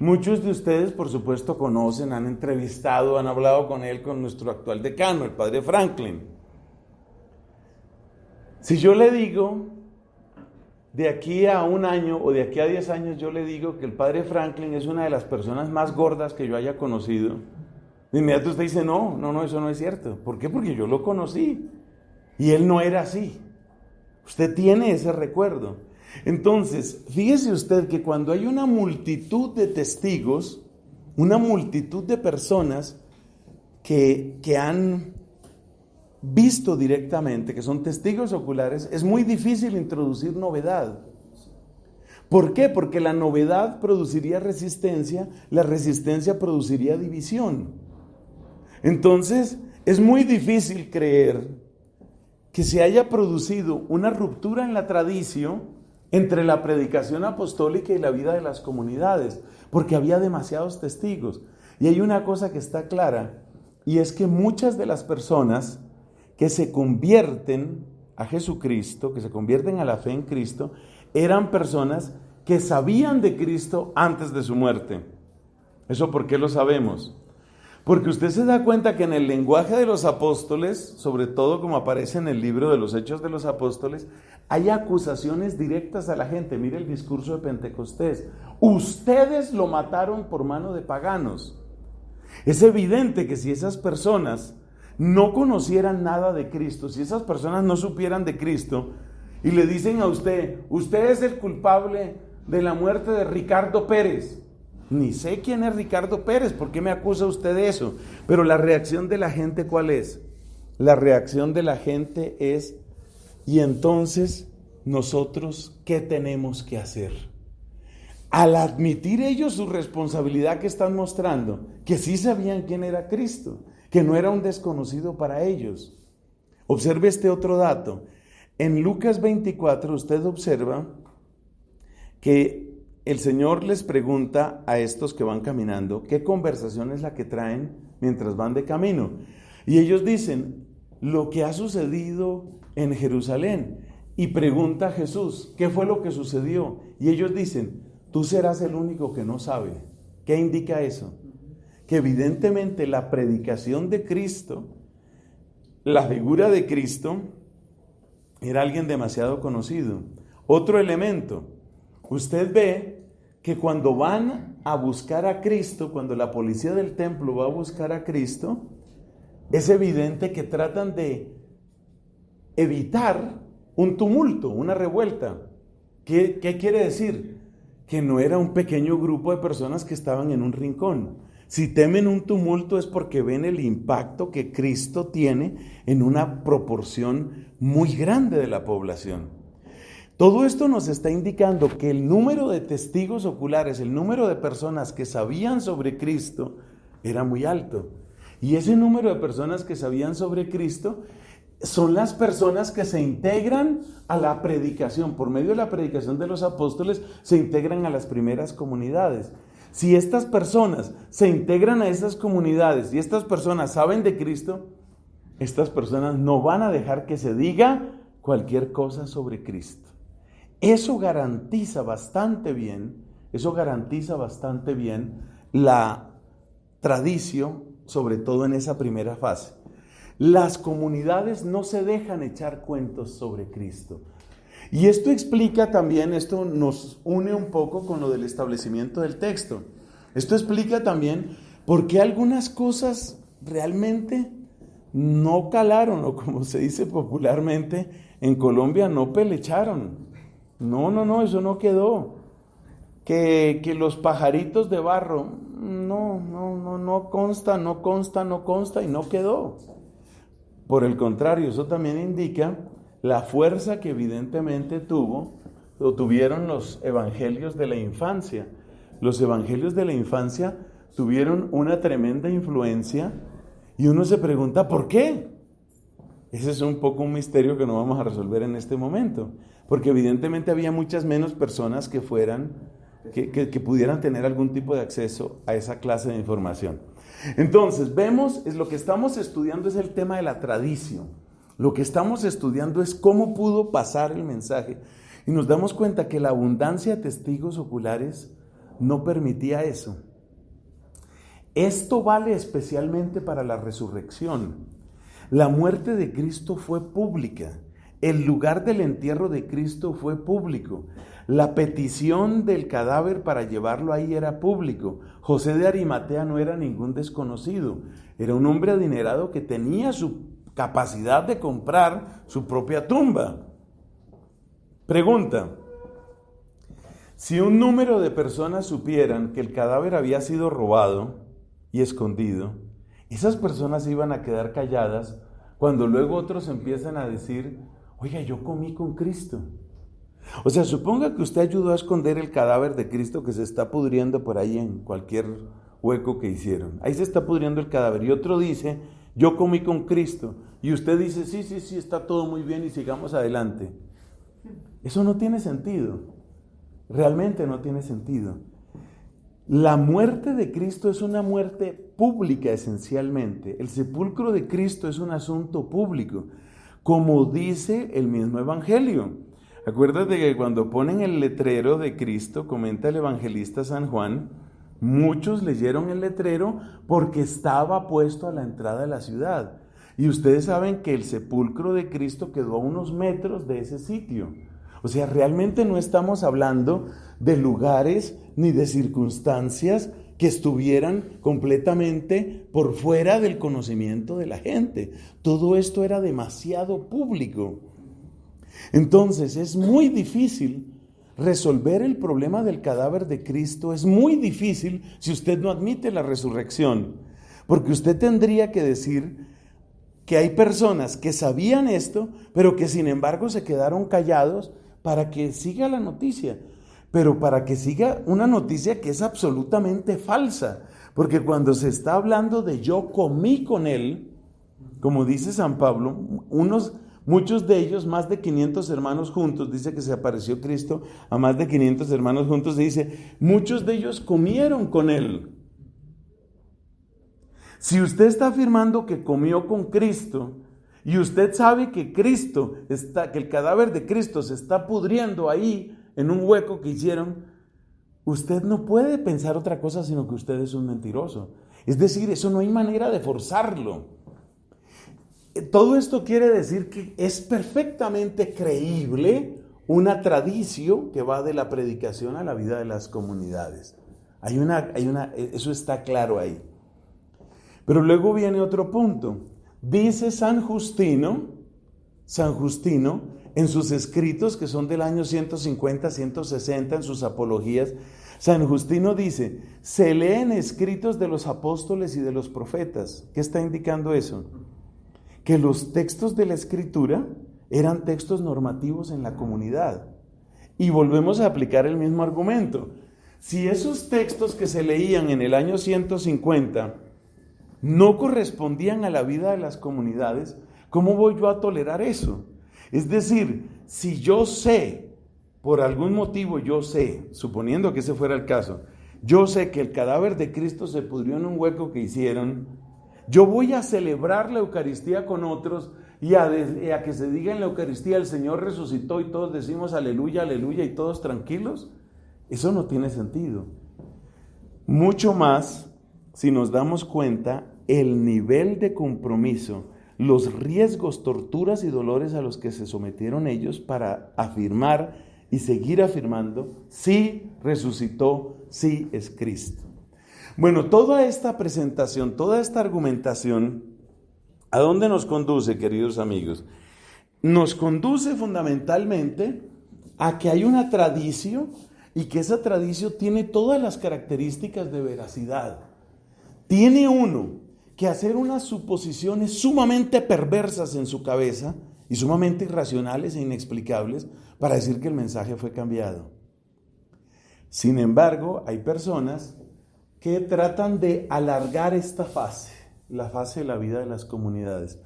muchos de ustedes, por supuesto, conocen, han entrevistado, han hablado con él, con nuestro actual decano, el padre Franklin. Si yo le digo, de aquí a un año o de aquí a 10 años, yo le digo que el padre Franklin es una de las personas más gordas que yo haya conocido, de inmediato usted dice, no, eso no es cierto. ¿Por qué? Porque yo lo conocí y él no era así. Usted tiene ese recuerdo. Entonces, fíjese usted que cuando hay una multitud de testigos, una multitud de personas que han visto directamente, que son testigos oculares, es muy difícil introducir novedad. ¿Por qué? Porque la novedad produciría resistencia, la resistencia produciría división. Entonces, es muy difícil creer que se haya producido una ruptura en la tradición entre la predicación apostólica y la vida de las comunidades, porque había demasiados testigos. Y hay una cosa que está clara, y es que muchas de las personas que se convierten a Jesucristo, que se convierten a la fe en Cristo, eran personas que sabían de Cristo antes de su muerte. ¿Eso por qué lo sabemos? Porque usted se da cuenta que en el lenguaje de los apóstoles, sobre todo como aparece en el libro de los Hechos de los Apóstoles, hay acusaciones directas a la gente. Mire el discurso de Pentecostés. Ustedes lo mataron por mano de paganos. Es evidente que si esas personas no conocieran nada de Cristo, si esas personas no supieran de Cristo y le dicen a usted, usted es el culpable de la muerte de Ricardo Pérez. Ni sé quién es Ricardo Pérez, ¿por qué me acusa usted de eso? Pero la reacción de la gente, ¿cuál es? La reacción de la gente es, y entonces, nosotros, ¿qué tenemos que hacer? Al admitir ellos su responsabilidad que están mostrando, que sí sabían quién era Cristo, que no era un desconocido para ellos. Observe este otro dato. En Lucas 24 usted observa que el Señor les pregunta a estos que van caminando, ¿qué conversación es la que traen mientras van de camino? Y ellos dicen, lo que ha sucedido en Jerusalén. Y pregunta a Jesús, ¿qué fue lo que sucedió? Y ellos dicen, tú serás el único que no sabe. ¿Qué indica eso? Que evidentemente la predicación de Cristo, la figura de Cristo, era alguien demasiado conocido. Otro elemento, usted ve que cuando van a buscar a Cristo, cuando la policía del templo va a buscar a Cristo, es evidente que tratan de evitar un tumulto, una revuelta. ¿Qué quiere decir? Que no era un pequeño grupo de personas que estaban en un rincón. Si temen un tumulto es porque ven el impacto que Cristo tiene en una proporción muy grande de la población. Todo esto nos está indicando que el número de testigos oculares, el número de personas que sabían sobre Cristo era muy alto. Y ese número de personas que sabían sobre Cristo son las personas que se integran a la predicación. Por medio de la predicación de los apóstoles se integran a las primeras comunidades. Si estas personas se integran a esas comunidades y estas personas saben de Cristo, estas personas no van a dejar que se diga cualquier cosa sobre Cristo. Eso garantiza bastante bien la tradición, sobre todo en esa primera fase. Las comunidades no se dejan echar cuentos sobre Cristo. Y esto explica también, esto nos une un poco con lo del establecimiento del texto. Esto explica también por qué algunas cosas realmente no calaron, o como se dice popularmente en Colombia, no pelecharon. No, eso no quedó. Que los pajaritos de barro, no consta y no quedó. Por el contrario, eso también indica la fuerza que evidentemente tuvieron los evangelios de la infancia. Los evangelios de la infancia tuvieron una tremenda influencia y uno se pregunta, ¿por qué? Ese es un poco un misterio que no vamos a resolver en este momento, porque evidentemente había muchas menos personas que pudieran tener algún tipo de acceso a esa clase de información. Entonces, lo que estamos estudiando es el tema de la tradición. Lo que estamos estudiando es cómo pudo pasar el mensaje. Y nos damos cuenta que la abundancia de testigos oculares no permitía eso. Esto vale especialmente para la resurrección. La muerte de Cristo fue pública. El lugar del entierro de Cristo fue público. La petición del cadáver para llevarlo ahí era público. José de Arimatea no era ningún desconocido. Era un hombre adinerado que tenía su capacidad de comprar su propia tumba. Pregunta: si un número de personas supieran que el cadáver había sido robado y escondido, esas personas iban a quedar calladas cuando luego otros empiezan a decir, oiga, yo comí con Cristo. O sea, suponga que usted ayudó a esconder el cadáver de Cristo que se está pudriendo por ahí en cualquier hueco que hicieron. Ahí se está pudriendo el cadáver y otro dice, yo comí con Cristo. Y usted dice, sí, está todo muy bien y sigamos adelante. Eso no tiene sentido. Realmente no tiene sentido. La muerte de Cristo es una muerte pública esencialmente. El sepulcro de Cristo es un asunto público, como dice el mismo Evangelio. Acuérdate que cuando ponen el letrero de Cristo, comenta el evangelista San Juan, muchos leyeron el letrero porque estaba puesto a la entrada de la ciudad. Y ustedes saben que el sepulcro de Cristo quedó a unos metros de ese sitio. O sea, realmente no estamos hablando de lugares ni de circunstancias que estuvieran completamente por fuera del conocimiento de la gente. Todo esto era demasiado público. Entonces, es muy difícil resolver el problema del cadáver de Cristo. Es muy difícil si usted no admite la resurrección, porque usted tendría que decir que hay personas que sabían esto, pero que sin embargo se quedaron callados para que siga la noticia, pero para que siga una noticia que es absolutamente falsa, porque cuando se está hablando de yo comí con él, como dice San Pablo, unos Muchos de ellos, más de 500 hermanos juntos, dice que se apareció Cristo a más de 500 hermanos juntos, dice, muchos de ellos comieron con él. Si usted está afirmando que comió con Cristo y usted sabe que que el cadáver de Cristo se está pudriendo ahí en un hueco que hicieron, usted no puede pensar otra cosa sino que usted es un mentiroso. Es decir, eso no hay manera de forzarlo. Todo esto quiere decir que es perfectamente creíble una tradición que va de la predicación a la vida de las comunidades. Eso está claro ahí. Pero luego viene otro punto. Dice San Justino, en sus escritos que son del año 150, 160, en sus apologías, San Justino dice, se leen escritos de los apóstoles y de los profetas. ¿Qué está indicando eso? Que los textos de la Escritura eran textos normativos en la comunidad. Y volvemos a aplicar el mismo argumento. Si esos textos que se leían en el año 150 no correspondían a la vida de las comunidades, ¿cómo voy yo a tolerar eso? Es decir, si yo sé, por algún motivo suponiendo que ese fuera el caso, yo sé que el cadáver de Cristo se pudrió en un hueco que hicieron, yo voy a celebrar la Eucaristía con otros y a que se diga en la Eucaristía el Señor resucitó y todos decimos aleluya, aleluya y todos tranquilos. Eso no tiene sentido. Mucho más si nos damos cuenta el nivel de compromiso, los riesgos, torturas y dolores a los que se sometieron ellos para afirmar y seguir afirmando, sí resucitó, sí es Cristo. Bueno, toda esta presentación, toda esta argumentación, ¿a dónde nos conduce, queridos amigos? Nos conduce fundamentalmente a que hay una tradición y que esa tradición tiene todas las características de veracidad. Tiene uno que hacer unas suposiciones sumamente perversas en su cabeza y sumamente irracionales e inexplicables para decir que el mensaje fue cambiado. Sin embargo, hay personas que tratan de alargar esta fase, la fase de la vida de las comunidades.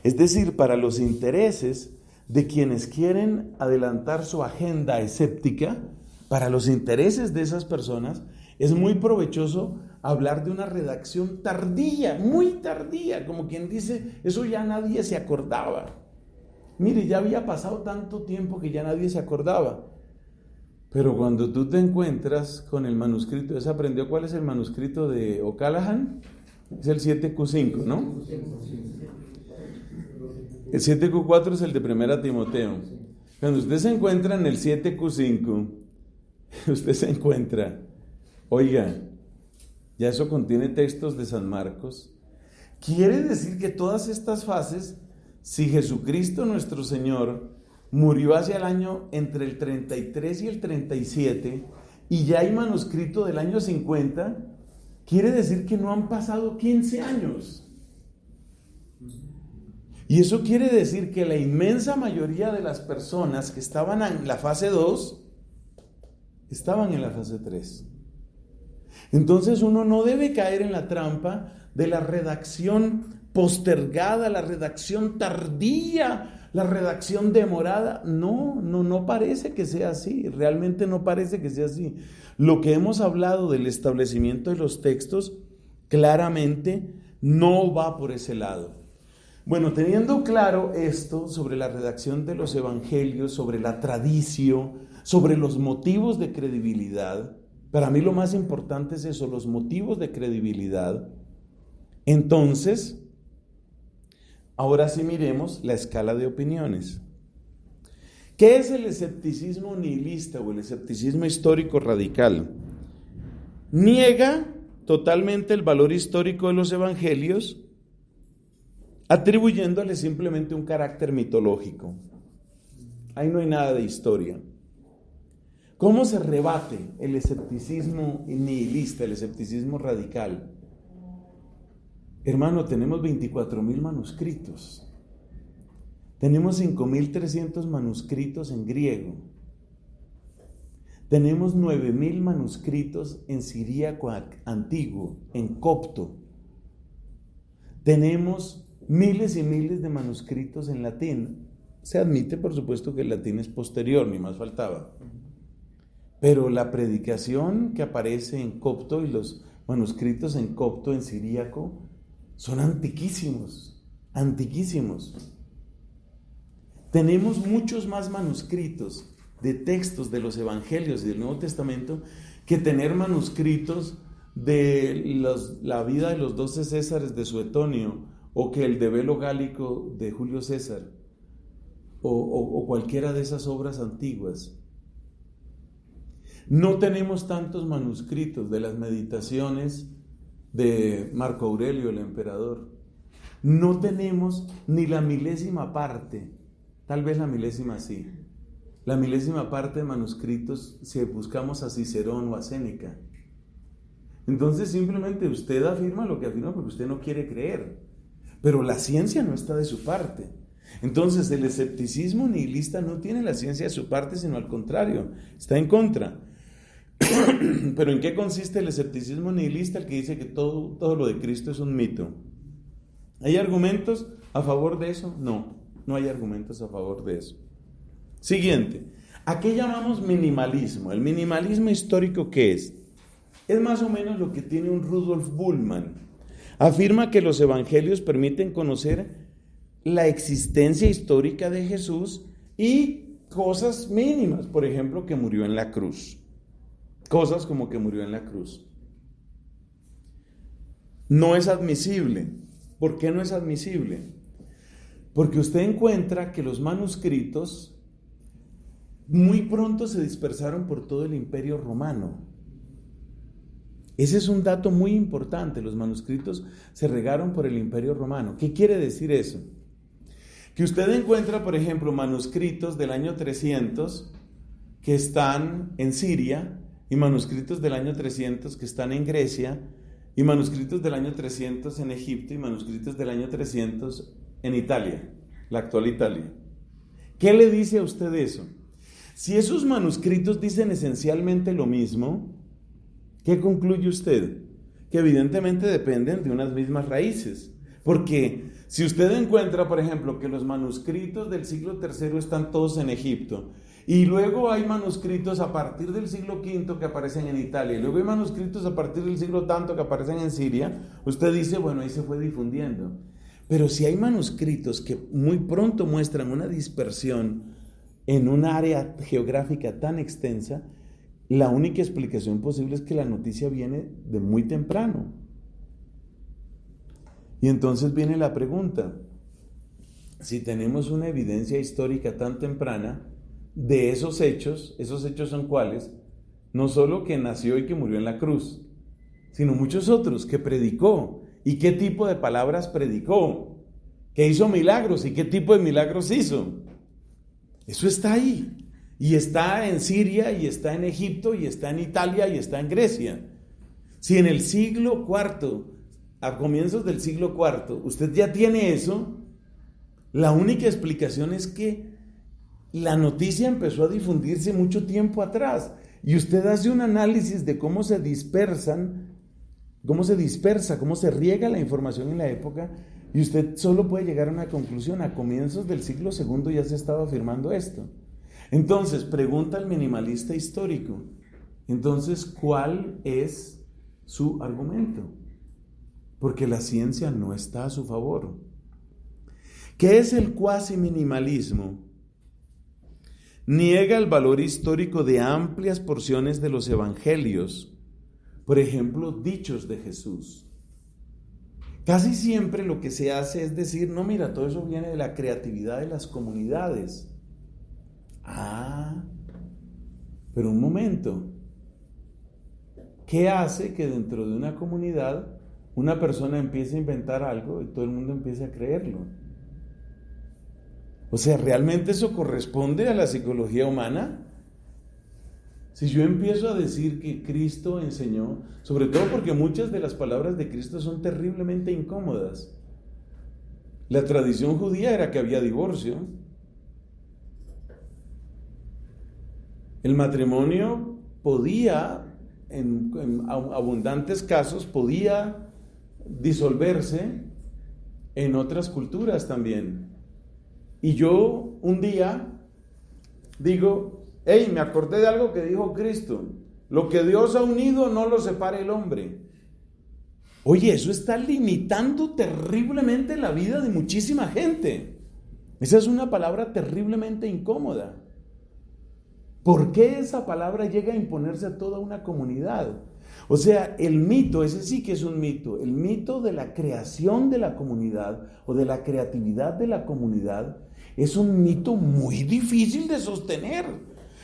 Es decir, para los intereses de quienes quieren adelantar su agenda escéptica, para los intereses de esas personas, es muy provechoso hablar de una redacción tardía, muy tardía, como quien dice, eso ya nadie se acordaba. Mire, ya había pasado tanto tiempo que ya nadie se acordaba. Pero cuando tú te encuentras con el manuscrito, ¿se aprendió cuál es el manuscrito de O'Callaghan? Es el 7Q5, ¿no? El 7Q4 es el de 1 Timoteo. Cuando usted se encuentra en el 7Q5, usted se encuentra, oiga, ya eso contiene textos de San Marcos. Quiere decir que todas estas fases, si Jesucristo nuestro Señor murió hacia el año entre el 33 y el 37 y ya hay manuscrito del año 50, quiere decir que no han pasado 15 años. Y eso quiere decir que la inmensa mayoría de las personas que estaban en la fase 2 estaban en la fase 3. Entonces uno no debe caer en la trampa de la redacción postergada, la redacción tardía, la redacción demorada. No parece que sea así, realmente no parece que sea así. Lo que hemos hablado del establecimiento de los textos claramente no va por ese lado. Bueno, teniendo claro esto sobre la redacción de los evangelios, sobre la tradición, sobre los motivos de credibilidad, para mí lo más importante es eso, los motivos de credibilidad. Entonces, ahora sí miremos la escala de opiniones. ¿Qué es el escepticismo nihilista o el escepticismo histórico radical? Niega totalmente el valor histórico de los evangelios, atribuyéndole simplemente un carácter mitológico. Ahí no hay nada de historia. ¿Cómo se rebate el escepticismo nihilista, el escepticismo radical? Hermano, tenemos 24,000 manuscritos. Tenemos 5,300 manuscritos en griego. Tenemos 9,000 manuscritos en siríaco antiguo, en copto. Tenemos miles y miles de manuscritos en latín. Se admite, por supuesto, que el latín es posterior, ni más faltaba. Pero la predicación que aparece en copto y los manuscritos en copto, en siríaco, son antiquísimos, antiquísimos. Tenemos muchos más manuscritos de textos de los evangelios y del Nuevo Testamento que tener manuscritos de la vida de los 12 Césares de Suetonio, o que el de Velo Gálico de Julio César, o cualquiera de esas obras antiguas. No tenemos tantos manuscritos de las meditaciones de Marco Aurelio, el emperador. No tenemos ni la milésima parte, tal vez la milésima sí, la milésima parte de manuscritos si buscamos a Cicerón o a Séneca. Entonces simplemente usted afirma lo que afirma porque usted no quiere creer, pero la ciencia no está de su parte. Entonces el escepticismo nihilista no tiene la ciencia de su parte, sino al contrario, está en contra. Pero ¿en qué consiste el escepticismo nihilista? El que dice que todo lo de Cristo es un mito. ¿Hay argumentos a favor de eso? No hay argumentos a favor de eso. Siguiente, ¿a qué llamamos minimalismo? ¿El minimalismo histórico qué es? Es más o menos lo que tiene un Rudolf Bultmann. Afirma que los evangelios permiten conocer la existencia histórica de Jesús y cosas mínimas, por ejemplo, que murió en la cruz. Cosas como que murió en la cruz. No es admisible. ¿Por qué no es admisible? Porque usted encuentra que los manuscritos muy pronto se dispersaron por todo el Imperio Romano. Ese es un dato muy importante. Los manuscritos se regaron por el Imperio Romano. ¿Qué quiere decir eso? Que usted encuentra, por ejemplo, manuscritos del año 300 que están en Siria, y manuscritos del año 300 que están en Grecia, y manuscritos del año 300 en Egipto, y manuscritos del año 300 en Italia, la actual Italia. ¿Qué le dice a usted eso? Si esos manuscritos dicen esencialmente lo mismo, ¿qué concluye usted? Que evidentemente dependen de unas mismas raíces. Porque si usted encuentra, por ejemplo, que los manuscritos del siglo III están todos en Egipto, y luego hay manuscritos a partir del siglo V que aparecen en Italia, y luego hay manuscritos a partir del siglo tanto que aparecen en Siria, usted dice, bueno, ahí se fue difundiendo. Pero si hay manuscritos que muy pronto muestran una dispersión en un área geográfica tan extensa, la única explicación posible es que la noticia viene de muy temprano. Y entonces viene la pregunta, si tenemos una evidencia histórica tan temprana de esos hechos son ¿cuáles? No solo que nació y que murió en la cruz, sino muchos otros que predicó. ¿Y qué tipo de palabras predicó? Que hizo milagros. ¿Y qué tipo de milagros hizo? Eso está ahí. Y está en Siria, y está en Egipto, y está en Italia, y está en Grecia. Si en el siglo IV, a comienzos del siglo IV, usted ya tiene eso, la única explicación es que la noticia empezó a difundirse mucho tiempo atrás. Y usted hace un análisis de cómo se dispersa, cómo se riega la información en la época, y usted solo puede llegar a una conclusión. A comienzos del siglo II ya se estaba afirmando esto. Entonces, pregunta al minimalista histórico, entonces, ¿cuál es su argumento? Porque la ciencia no está a su favor. ¿Qué es el cuasi-minimalismo? Niega el valor histórico de amplias porciones de los evangelios, por ejemplo, dichos de Jesús. Casi siempre lo que se hace es decir, no, mira, todo eso viene de la creatividad de las comunidades. Pero un momento, ¿qué hace que dentro de una comunidad una persona empiece a inventar algo y todo el mundo empiece a creerlo? O sea, ¿realmente eso corresponde a la psicología humana? Si yo empiezo a decir que Cristo enseñó, sobre todo porque muchas de las palabras de Cristo son terriblemente incómodas. La tradición judía era que había divorcio. El matrimonio podía, en abundantes casos, podía disolverse en otras culturas también. y yo un día digo, hey, me acordé de algo que dijo Cristo, lo que Dios ha unido no lo separe el hombre. Oye, eso está limitando terriblemente la vida de muchísima gente. Esa es una palabra terriblemente incómoda. ¿Por qué esa palabra llega a imponerse a toda una comunidad? O sea, el mito, ese sí que es un mito, el mito de la creación de la comunidad o de la creatividad de la comunidad es un mito muy difícil de sostener,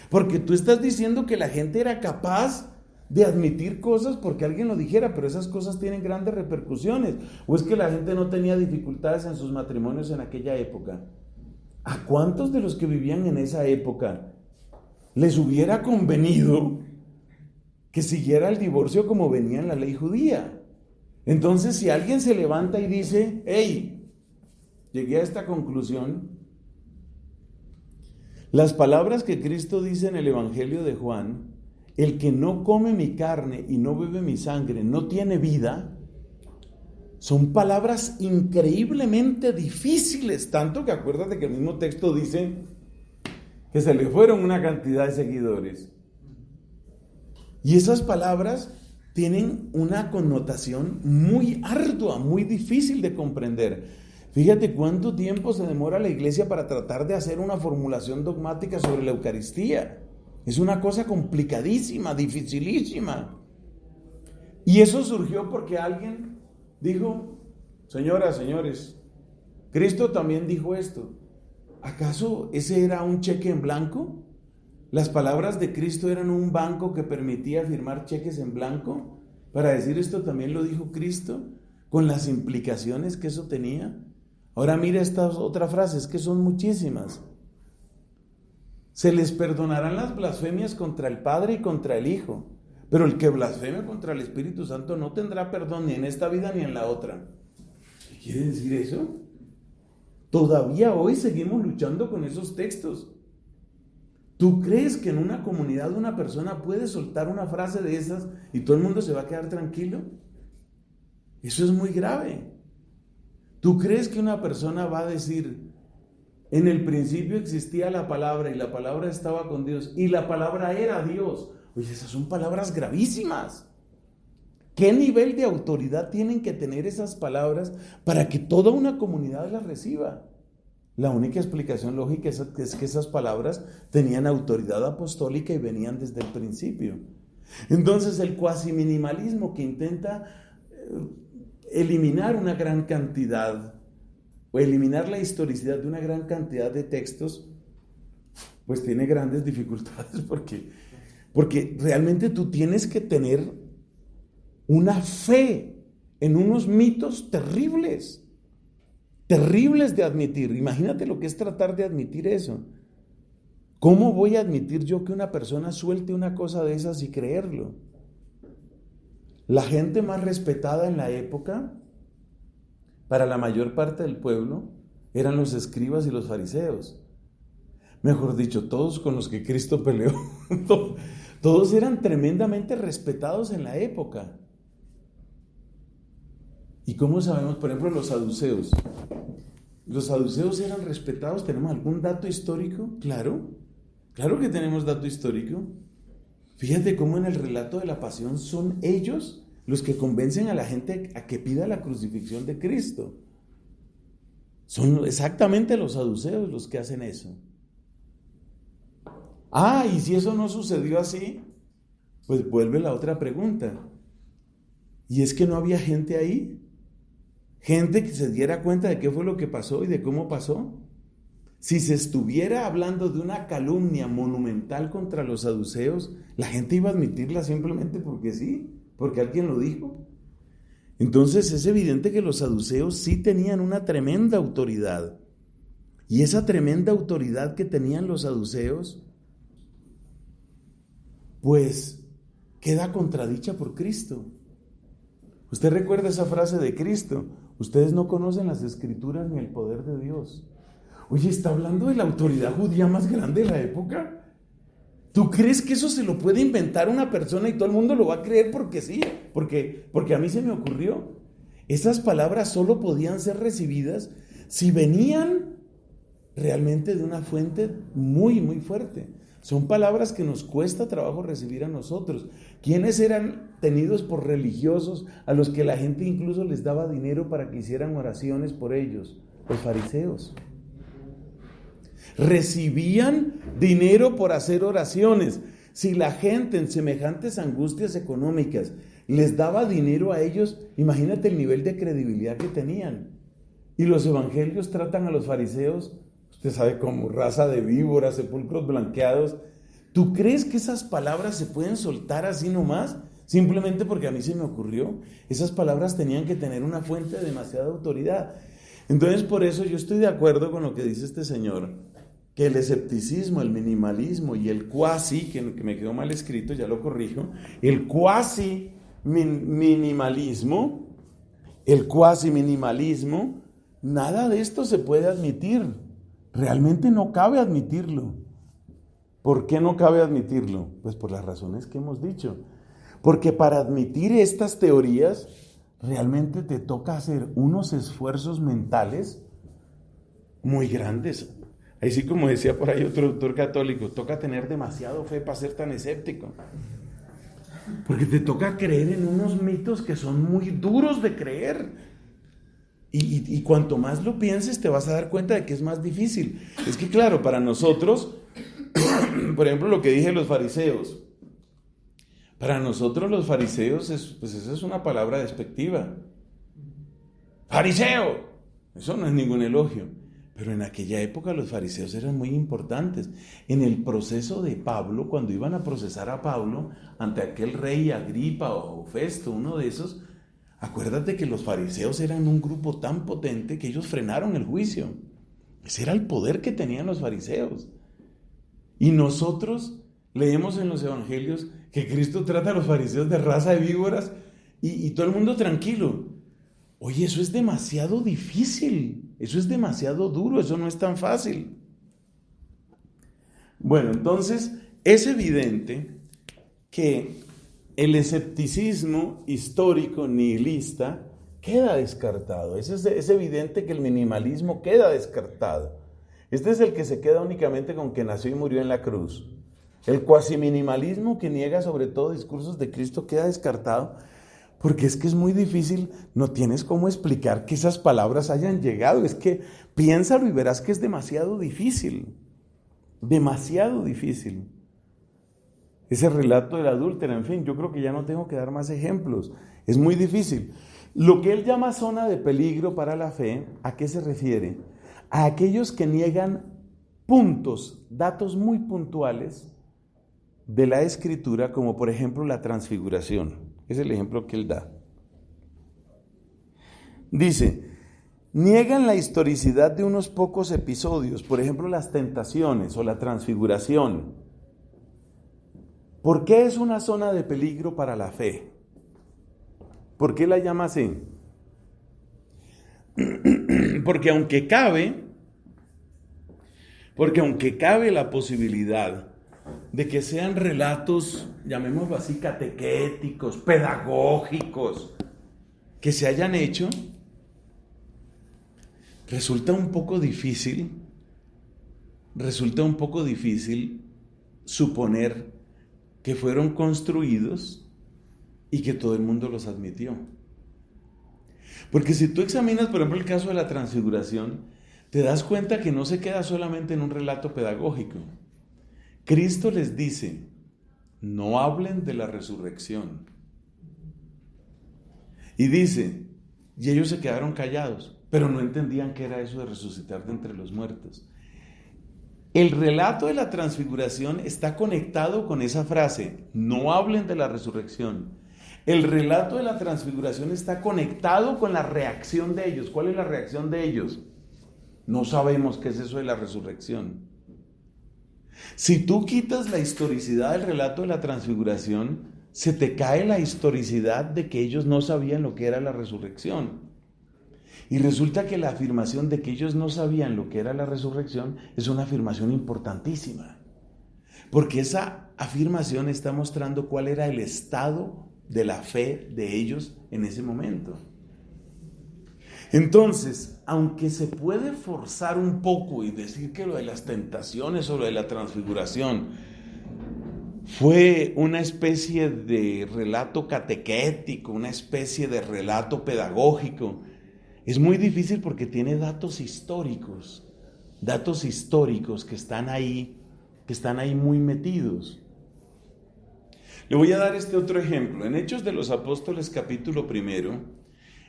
porque tú estás diciendo que la gente era capaz de admitir cosas porque alguien lo dijera, pero esas cosas tienen grandes repercusiones. ¿O es que la gente no tenía dificultades en sus matrimonios en aquella época? ¿A cuántos de los que vivían en esa época les hubiera convenido que siguiera el divorcio como venía en la ley judía? Entonces, si alguien se levanta y dice, hey, llegué a esta conclusión, las palabras que Cristo dice en el Evangelio de Juan, el que no come mi carne y no bebe mi sangre no tiene vida, son palabras increíblemente difíciles, tanto que acuérdate que el mismo texto dice que se le fueron una cantidad de seguidores. Y esas palabras tienen una connotación muy ardua, muy difícil de comprender. Fíjate cuánto tiempo se demora la iglesia para tratar de hacer una formulación dogmática sobre la Eucaristía. Es una cosa complicadísima, dificilísima. Y eso surgió porque alguien dijo, señoras, señores, Cristo también dijo esto. ¿Acaso ese era un cheque en blanco? ¿Las palabras de Cristo eran un banco que permitía firmar cheques en blanco? Para decir esto también lo dijo Cristo, con las implicaciones que eso tenía. Ahora mira esta otra frase, es que son muchísimas. Se les perdonarán las blasfemias contra el Padre y contra el Hijo, pero el que blasfeme contra el Espíritu Santo no tendrá perdón ni en esta vida ni en la otra. ¿Qué quiere decir eso? Todavía hoy seguimos luchando con esos textos. ¿Tú crees que en una comunidad una persona puede soltar una frase de esas y todo el mundo se va a quedar tranquilo? Eso es muy grave. ¿Tú crees que una persona va a decir, en el principio existía la palabra y la palabra estaba con Dios y la palabra era Dios? Oye, esas son palabras gravísimas. ¿Qué nivel de autoridad tienen que tener esas palabras para que toda una comunidad las reciba? La única explicación lógica es que esas palabras tenían autoridad apostólica y venían desde el principio. Entonces el cuasi-minimalismo que intenta eliminar una gran cantidad o eliminar la historicidad de una gran cantidad de textos, pues tiene grandes dificultades porque realmente tú tienes que tener una fe en unos mitos terribles de admitir. Imagínate lo que es tratar de admitir eso. ¿Cómo voy a admitir yo que una persona suelte una cosa de esas y creerlo? La gente más respetada en la época, para la mayor parte del pueblo, eran los escribas y los fariseos. Mejor dicho, todos con los que Cristo peleó. Todos eran tremendamente respetados en la época. ¿Y cómo sabemos? Por ejemplo, los saduceos. ¿Los saduceos eran respetados? ¿Tenemos algún dato histórico? Claro que tenemos dato histórico. Fíjate cómo en el relato de la pasión son ellos los que convencen a la gente a que pida la crucifixión de Cristo. Son exactamente los saduceos los que hacen eso. Y si eso no sucedió así, pues vuelve la otra pregunta. ¿Y es que no había gente ahí? Gente que se diera cuenta de qué fue lo que pasó y de cómo pasó. Si se estuviera hablando de una calumnia monumental contra los saduceos, la gente iba a admitirla simplemente porque sí, porque alguien lo dijo. Entonces es evidente que los saduceos sí tenían una tremenda autoridad. Y esa tremenda autoridad que tenían los saduceos, pues queda contradicha por Cristo. Usted recuerda esa frase de Cristo: ustedes no conocen las Escrituras ni el poder de Dios. Oye, ¿está hablando de la autoridad judía más grande de la época? ¿Tú crees que eso se lo puede inventar una persona y todo el mundo lo va a creer porque sí? Porque a mí se me ocurrió. Esas palabras solo podían ser recibidas si venían realmente de una fuente muy, muy fuerte. Son palabras que nos cuesta trabajo recibir a nosotros. ¿Quiénes eran tenidos por religiosos a los que la gente incluso les daba dinero para que hicieran oraciones por ellos? Los fariseos. Recibían dinero por hacer oraciones. Si la gente en semejantes angustias económicas les daba dinero a ellos, imagínate el nivel de credibilidad que tenían. Y los evangelios tratan a los fariseos, usted sabe, como raza de víboras, sepulcros blanqueados. ¿Tú crees que esas palabras se pueden soltar así nomás? Simplemente porque a mí se me ocurrió. Esas palabras tenían que tener una fuente de demasiada autoridad. Entonces, por eso yo estoy de acuerdo con lo que dice este señor, que el escepticismo, el minimalismo y el cuasi, que me quedó mal escrito, ya lo corrijo, el cuasi minimalismo, nada de esto se puede admitir. Realmente no cabe admitirlo. ¿Por qué no cabe admitirlo? Pues por las razones que hemos dicho. Porque para admitir estas teorías, realmente te toca hacer unos esfuerzos mentales muy grandes. Así como decía por ahí otro autor católico, toca tener demasiado fe para ser tan escéptico. Porque te toca creer en unos mitos que son muy duros de creer. Y cuanto más lo pienses, te vas a dar cuenta de que es más difícil. Es que claro, para nosotros, por ejemplo, lo que dije de los fariseos, para nosotros los fariseos, pues esa es una palabra despectiva. ¡Fariseo! Eso no es ningún elogio. Pero en aquella época los fariseos eran muy importantes. En el proceso de Pablo, cuando iban a procesar a Pablo ante aquel rey Agripa o Festo, uno de esos, acuérdate que los fariseos eran un grupo tan potente que ellos frenaron el juicio. Ese era el poder que tenían los fariseos. Y nosotros leemos en los evangelios que Cristo trata a los fariseos de raza de víboras y todo el mundo tranquilo. Oye, eso es demasiado difícil, eso es demasiado duro, eso no es tan fácil. Bueno, entonces es evidente que el escepticismo histórico nihilista queda descartado. Es evidente que el minimalismo queda descartado. Este es el que se queda únicamente con que nació y murió en la cruz. El cuasiminimalismo, que niega sobre todo discursos de Cristo, queda descartado. Porque es que es muy difícil, no tienes cómo explicar que esas palabras hayan llegado. Es que piénsalo y verás que es demasiado difícil. Demasiado difícil. Ese relato del adúltero, en fin, yo creo que ya no tengo que dar más ejemplos. Es muy difícil. Lo que él llama zona de peligro para la fe, ¿a qué se refiere? A aquellos que niegan puntos, datos muy puntuales de la Escritura, como por ejemplo la transfiguración. Es el ejemplo que él da. Dice, niegan la historicidad de unos pocos episodios, por ejemplo las tentaciones o la transfiguración. ¿Por qué es una zona de peligro para la fe? ¿Por qué la llama así? Porque aunque cabe la posibilidad de que sean relatos, llamémoslo así, catequéticos, pedagógicos, que se hayan hecho, resulta un poco difícil suponer que fueron construidos y que todo el mundo los admitió. Porque si tú examinas, por ejemplo, el caso de la transfiguración, te das cuenta que no se queda solamente en un relato pedagógico. Cristo les dice, no hablen de la resurrección. Y dice, y ellos se quedaron callados, pero no entendían qué era eso de resucitar de entre los muertos. El relato de la transfiguración está conectado con esa frase, no hablen de la resurrección. El relato de la transfiguración está conectado con la reacción de ellos. ¿Cuál es la reacción de ellos? No sabemos qué es eso de la resurrección. Si tú quitas la historicidad del relato de la transfiguración, se te cae la historicidad de que ellos no sabían lo que era la resurrección. Y resulta que la afirmación de que ellos no sabían lo que era la resurrección es una afirmación importantísima. Porque esa afirmación está mostrando cuál era el estado de la fe de ellos en ese momento. Entonces, aunque se puede forzar un poco y decir que lo de las tentaciones o lo de la transfiguración fue una especie de relato catequético, una especie de relato pedagógico, es muy difícil porque tiene datos históricos que están ahí muy metidos. Le voy a dar este otro ejemplo. En Hechos de los Apóstoles, capítulo 1,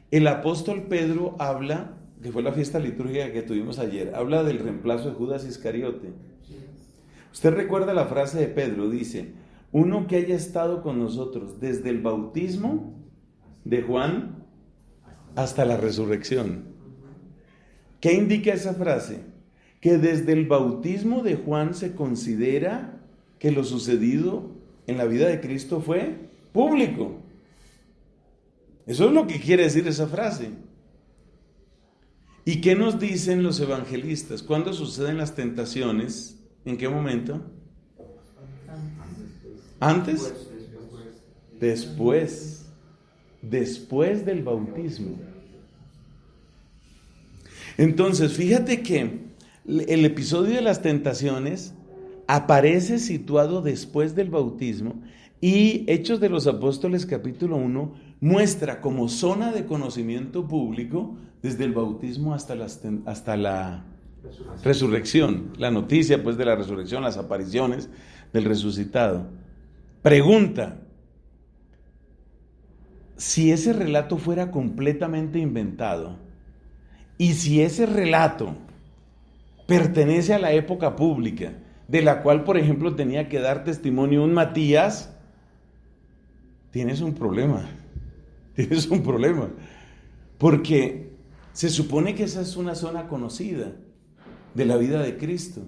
el apóstol Pedro habla, que fue la fiesta litúrgica que tuvimos ayer, habla del reemplazo de Judas Iscariote. Usted recuerda la frase de Pedro, dice: uno que haya estado con nosotros desde el bautismo de Juan hasta la resurrección. ¿Qué indica esa frase? Que desde el bautismo de Juan se considera que lo sucedido en la vida de Cristo fue público. Eso es lo que quiere decir esa frase. ¿Y qué nos dicen los evangelistas? ¿Cuándo suceden las tentaciones? ¿En qué momento? ¿Antes? Después. Después del bautismo. Entonces, fíjate que el episodio de las tentaciones aparece situado después del bautismo, y Hechos de los Apóstoles capítulo 1 muestra como zona de conocimiento público desde el bautismo hasta la resurrección, la noticia pues de la resurrección, las apariciones del resucitado. Pregunta: si ese relato fuera completamente inventado, y si ese relato pertenece a la época pública, de la cual, por ejemplo, tenía que dar testimonio un Matías, tienes un problema, porque se supone que esa es una zona conocida de la vida de Cristo,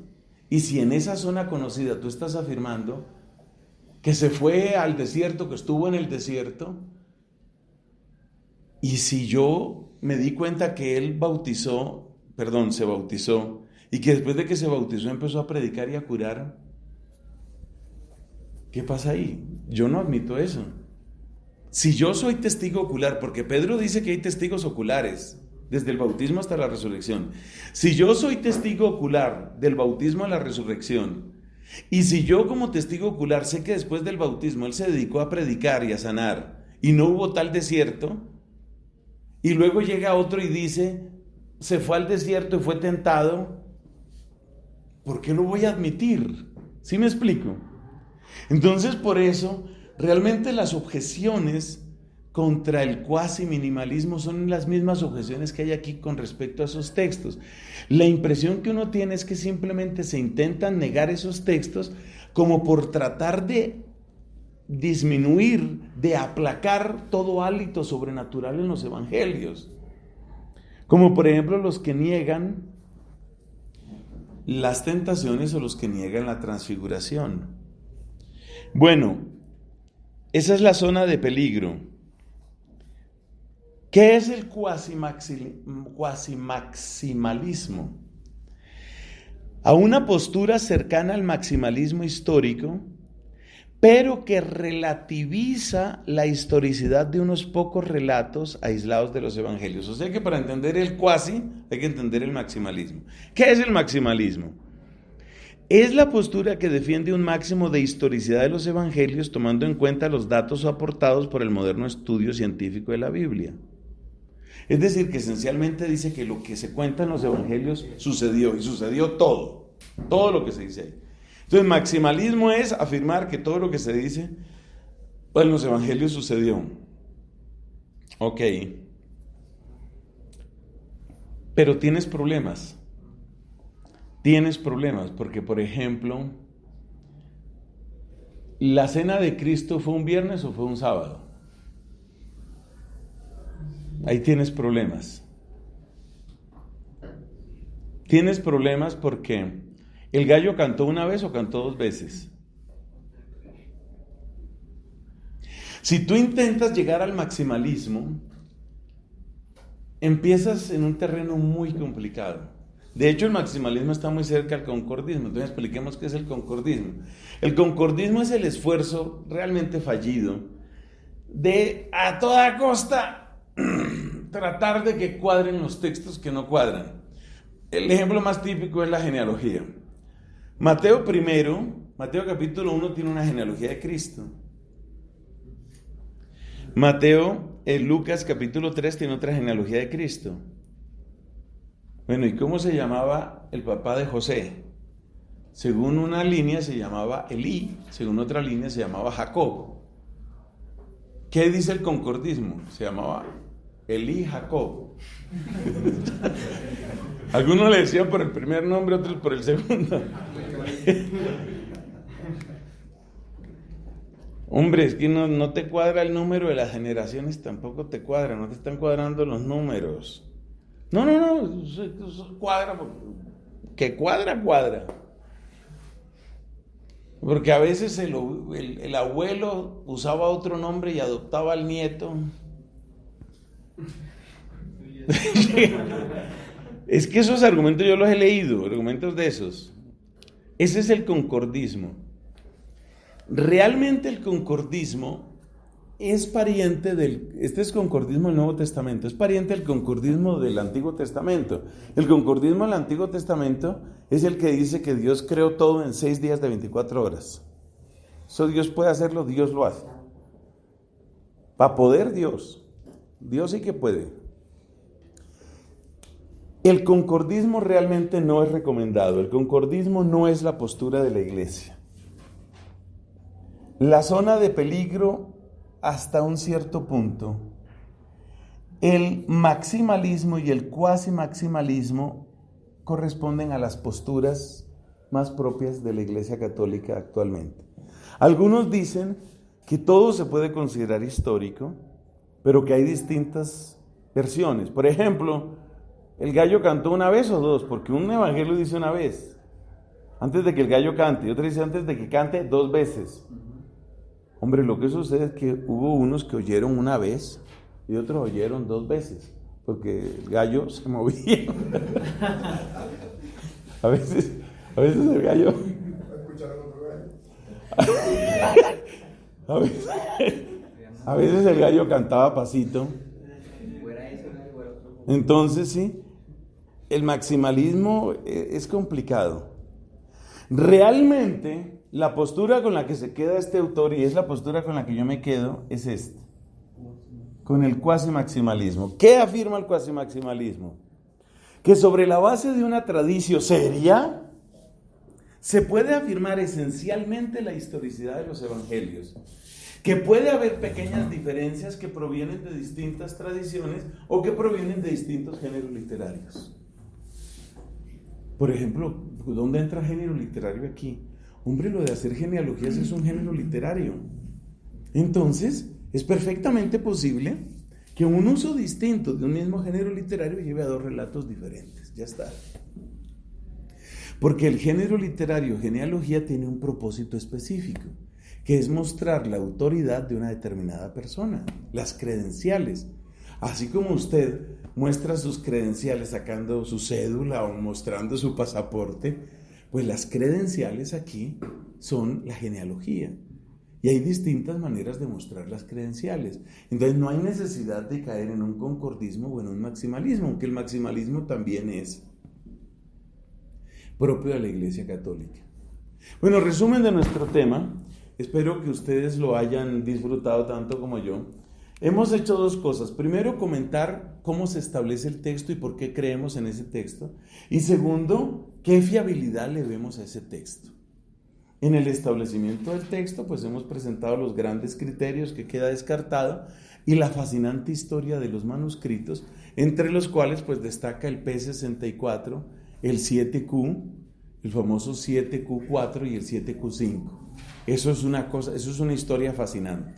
y si en esa zona conocida tú estás afirmando que se fue al desierto, que estuvo en el desierto, y si yo me di cuenta que él se bautizó, y que después de que se bautizó empezó a predicar y a curar, ¿qué pasa ahí? Yo no admito eso. Si yo soy testigo ocular, porque Pedro dice que hay testigos oculares desde el bautismo hasta la resurrección. Si yo soy testigo ocular del bautismo a la resurrección, y si yo como testigo ocular sé que después del bautismo él se dedicó a predicar y a sanar, y no hubo tal desierto, y luego llega otro y dice, se fue al desierto y fue tentado, ¿por qué lo voy a admitir? ¿Sí me explico? Entonces, por eso, realmente las objeciones contra el cuasi minimalismo son las mismas objeciones que hay aquí con respecto a esos textos. La impresión que uno tiene es que simplemente se intentan negar esos textos como por tratar de disminuir, de aplacar todo hálito sobrenatural en los evangelios. Como por ejemplo los que niegan las tentaciones o los que niegan la transfiguración. Bueno, esa es la zona de peligro. ¿Qué es el cuasi-maximalismo? A una postura cercana al maximalismo histórico, pero que relativiza la historicidad de unos pocos relatos aislados de los evangelios. O sea que para entender el cuasi hay que entender el maximalismo. ¿Qué es el maximalismo? Es la postura que defiende un máximo de historicidad de los evangelios tomando en cuenta los datos aportados por el moderno estudio científico de la Biblia. Es decir, que esencialmente dice que lo que se cuenta en los evangelios sucedió, y sucedió todo lo que se dice ahí. Entonces, maximalismo es afirmar que todo lo que se dice en los evangelios sucedió. Ok. Pero tienes problemas. Tienes problemas porque, por ejemplo, ¿la cena de Cristo fue un viernes o fue un sábado? Ahí tienes problemas. Tienes problemas porque ¿el gallo cantó una vez o cantó dos veces? Si tú intentas llegar al maximalismo, empiezas en un terreno muy complicado. De hecho, el maximalismo está muy cerca al concordismo. Entonces expliquemos qué es el concordismo. El concordismo es el esfuerzo realmente fallido de a toda costa tratar de que cuadren los textos que no cuadran. El ejemplo más típico es la genealogía. Mateo capítulo 1 tiene una genealogía de Cristo. Lucas capítulo 3 tiene otra genealogía de Cristo. Bueno, ¿y cómo se llamaba el papá de José? Según una línea se llamaba Elí, según otra línea se llamaba Jacob. ¿Qué dice el concordismo? Se llamaba Elí Jacob. Algunos le decían por el primer nombre, otros por el segundo. Hombre, es que no te cuadra el número de las generaciones, tampoco te cuadra, no te están cuadrando los números. No, eso cuadra, que cuadra. Porque a veces el abuelo usaba otro nombre y adoptaba al nieto. Es que esos argumentos yo los he leído, argumentos de esos. Ese es el concordismo. Realmente el concordismo es pariente este es concordismo del Nuevo Testamento, es pariente del concordismo del Antiguo Testamento. El concordismo del Antiguo Testamento es el que dice que Dios creó todo en 6 días de 24 horas. Eso Dios puede hacerlo, Dios lo hace. Para poder Dios sí que puede. El concordismo realmente no es recomendado, el concordismo no es la postura de la iglesia. La zona de peligro hasta un cierto punto. El maximalismo y el cuasi-maximalismo corresponden a las posturas más propias de la Iglesia Católica actualmente. Algunos dicen que todo se puede considerar histórico, pero que hay distintas versiones. Por ejemplo, ¿el gallo cantó una vez o dos? Porque un evangelio dice una vez, antes de que el gallo cante, y otro dice antes de que cante 2 veces. Hombre, lo que sucede es que hubo unos que oyeron una vez y otros oyeron 2 veces, porque el gallo se movía. A veces el gallo... A veces el gallo cantaba pasito. Entonces sí, el maximalismo es complicado. Realmente, la postura con la que se queda este autor, y es la postura con la que yo me quedo, es esta, con el cuasi-maximalismo. ¿Qué afirma el cuasi-maximalismo? Que sobre la base de una tradición seria, se puede afirmar esencialmente la historicidad de los evangelios, que puede haber pequeñas diferencias que provienen de distintas tradiciones o que provienen de distintos géneros literarios. Por ejemplo, ¿dónde entra género literario aquí? Hombre, lo de hacer genealogías es un género literario. Entonces, es perfectamente posible que un uso distinto de un mismo género literario lleve a 2 relatos diferentes. Ya está. Porque el género literario, genealogía, tiene un propósito específico, que es mostrar la autoridad de una determinada persona, las credenciales. Así como usted muestra sus credenciales sacando su cédula o mostrando su pasaporte, pues las credenciales aquí son la genealogía. Y hay distintas maneras de mostrar las credenciales. Entonces no hay necesidad de caer en un concordismo o en un maximalismo, aunque el maximalismo también es propio de la Iglesia Católica. Bueno, resumen de nuestro tema. Espero que ustedes lo hayan disfrutado tanto como yo. Hemos hecho 2 cosas. Primero, comentar cómo se establece el texto y por qué creemos en ese texto. Y segundo, qué fiabilidad le vemos a ese texto. En el establecimiento del texto, pues hemos presentado los grandes criterios que queda descartado y la fascinante historia de los manuscritos, entre los cuales pues destaca el P64, el 7Q, el famoso 7Q4 y el 7Q5. Eso es una historia fascinante.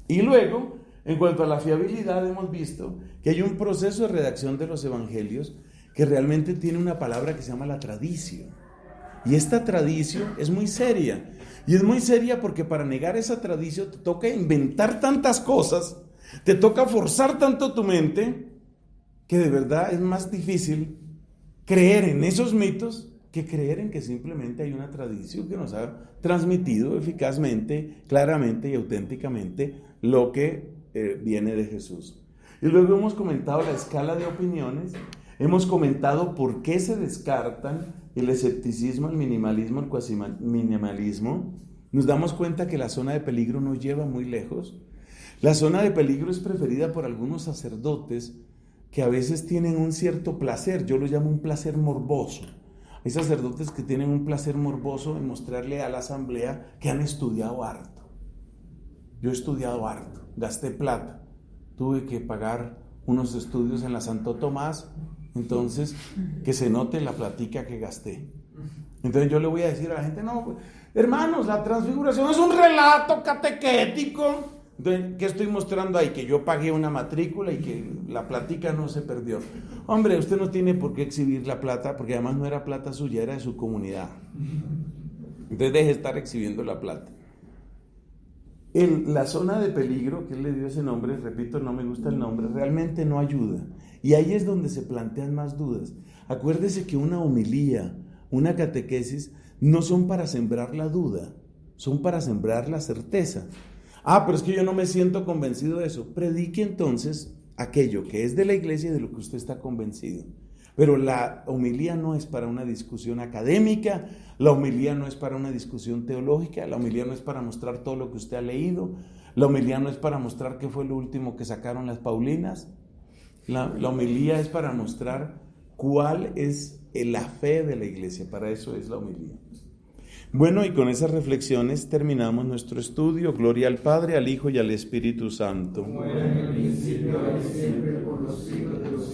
Y luego, en cuanto a la fiabilidad, hemos visto que hay un proceso de redacción de los evangelios que realmente tiene una palabra que se llama la tradición. Y esta tradición es muy seria. Y es muy seria porque para negar esa tradición te toca inventar tantas cosas, te toca forzar tanto tu mente, que de verdad es más difícil creer en esos mitos que creer en que simplemente hay una tradición que nos ha transmitido eficazmente, claramente y auténticamente lo que viene de Jesús. Y luego hemos comentado la escala de opiniones, hemos comentado por qué se descartan el escepticismo, el minimalismo, el cuasi-minimalismo. Nos damos cuenta que la zona de peligro no lleva muy lejos. La zona de peligro es preferida por algunos sacerdotes que a veces tienen un cierto placer, yo lo llamo un placer morboso. Hay sacerdotes que tienen un placer morboso en mostrarle a la asamblea que han estudiado harto. Yo he estudiado harto, gasté plata, tuve que pagar unos estudios en la Santo Tomás, entonces que se note la platica que gasté. Entonces yo le voy a decir a la gente, no, hermanos, la transfiguración es un relato catequético. Entonces, ¿qué estoy mostrando ahí? Que yo pagué una matrícula y que la platica no se perdió. Hombre, usted no tiene por qué exhibir la plata, porque además no era plata suya, era de su comunidad. Entonces deje de estar exhibiendo la plata. La zona de peligro, que él le dio ese nombre, repito, no me gusta el nombre, realmente no ayuda. Y ahí es donde se plantean más dudas. Acuérdese que una homilía, una catequesis, no son para sembrar la duda, son para sembrar la certeza. Pero es que yo no me siento convencido de eso. Predique entonces aquello que es de la iglesia y de lo que usted está convencido. Pero la homilía no es para una discusión académica, la homilía no es para una discusión teológica, la homilía no es para mostrar todo lo que usted ha leído, la homilía no es para mostrar qué fue lo último que sacaron las Paulinas, la homilía es para mostrar cuál es la fe de la iglesia, para eso es la homilía. Bueno, y con esas reflexiones terminamos nuestro estudio. Gloria al Padre, al Hijo y al Espíritu Santo. Como era en el principio, ahora y siempre, por los siglos de los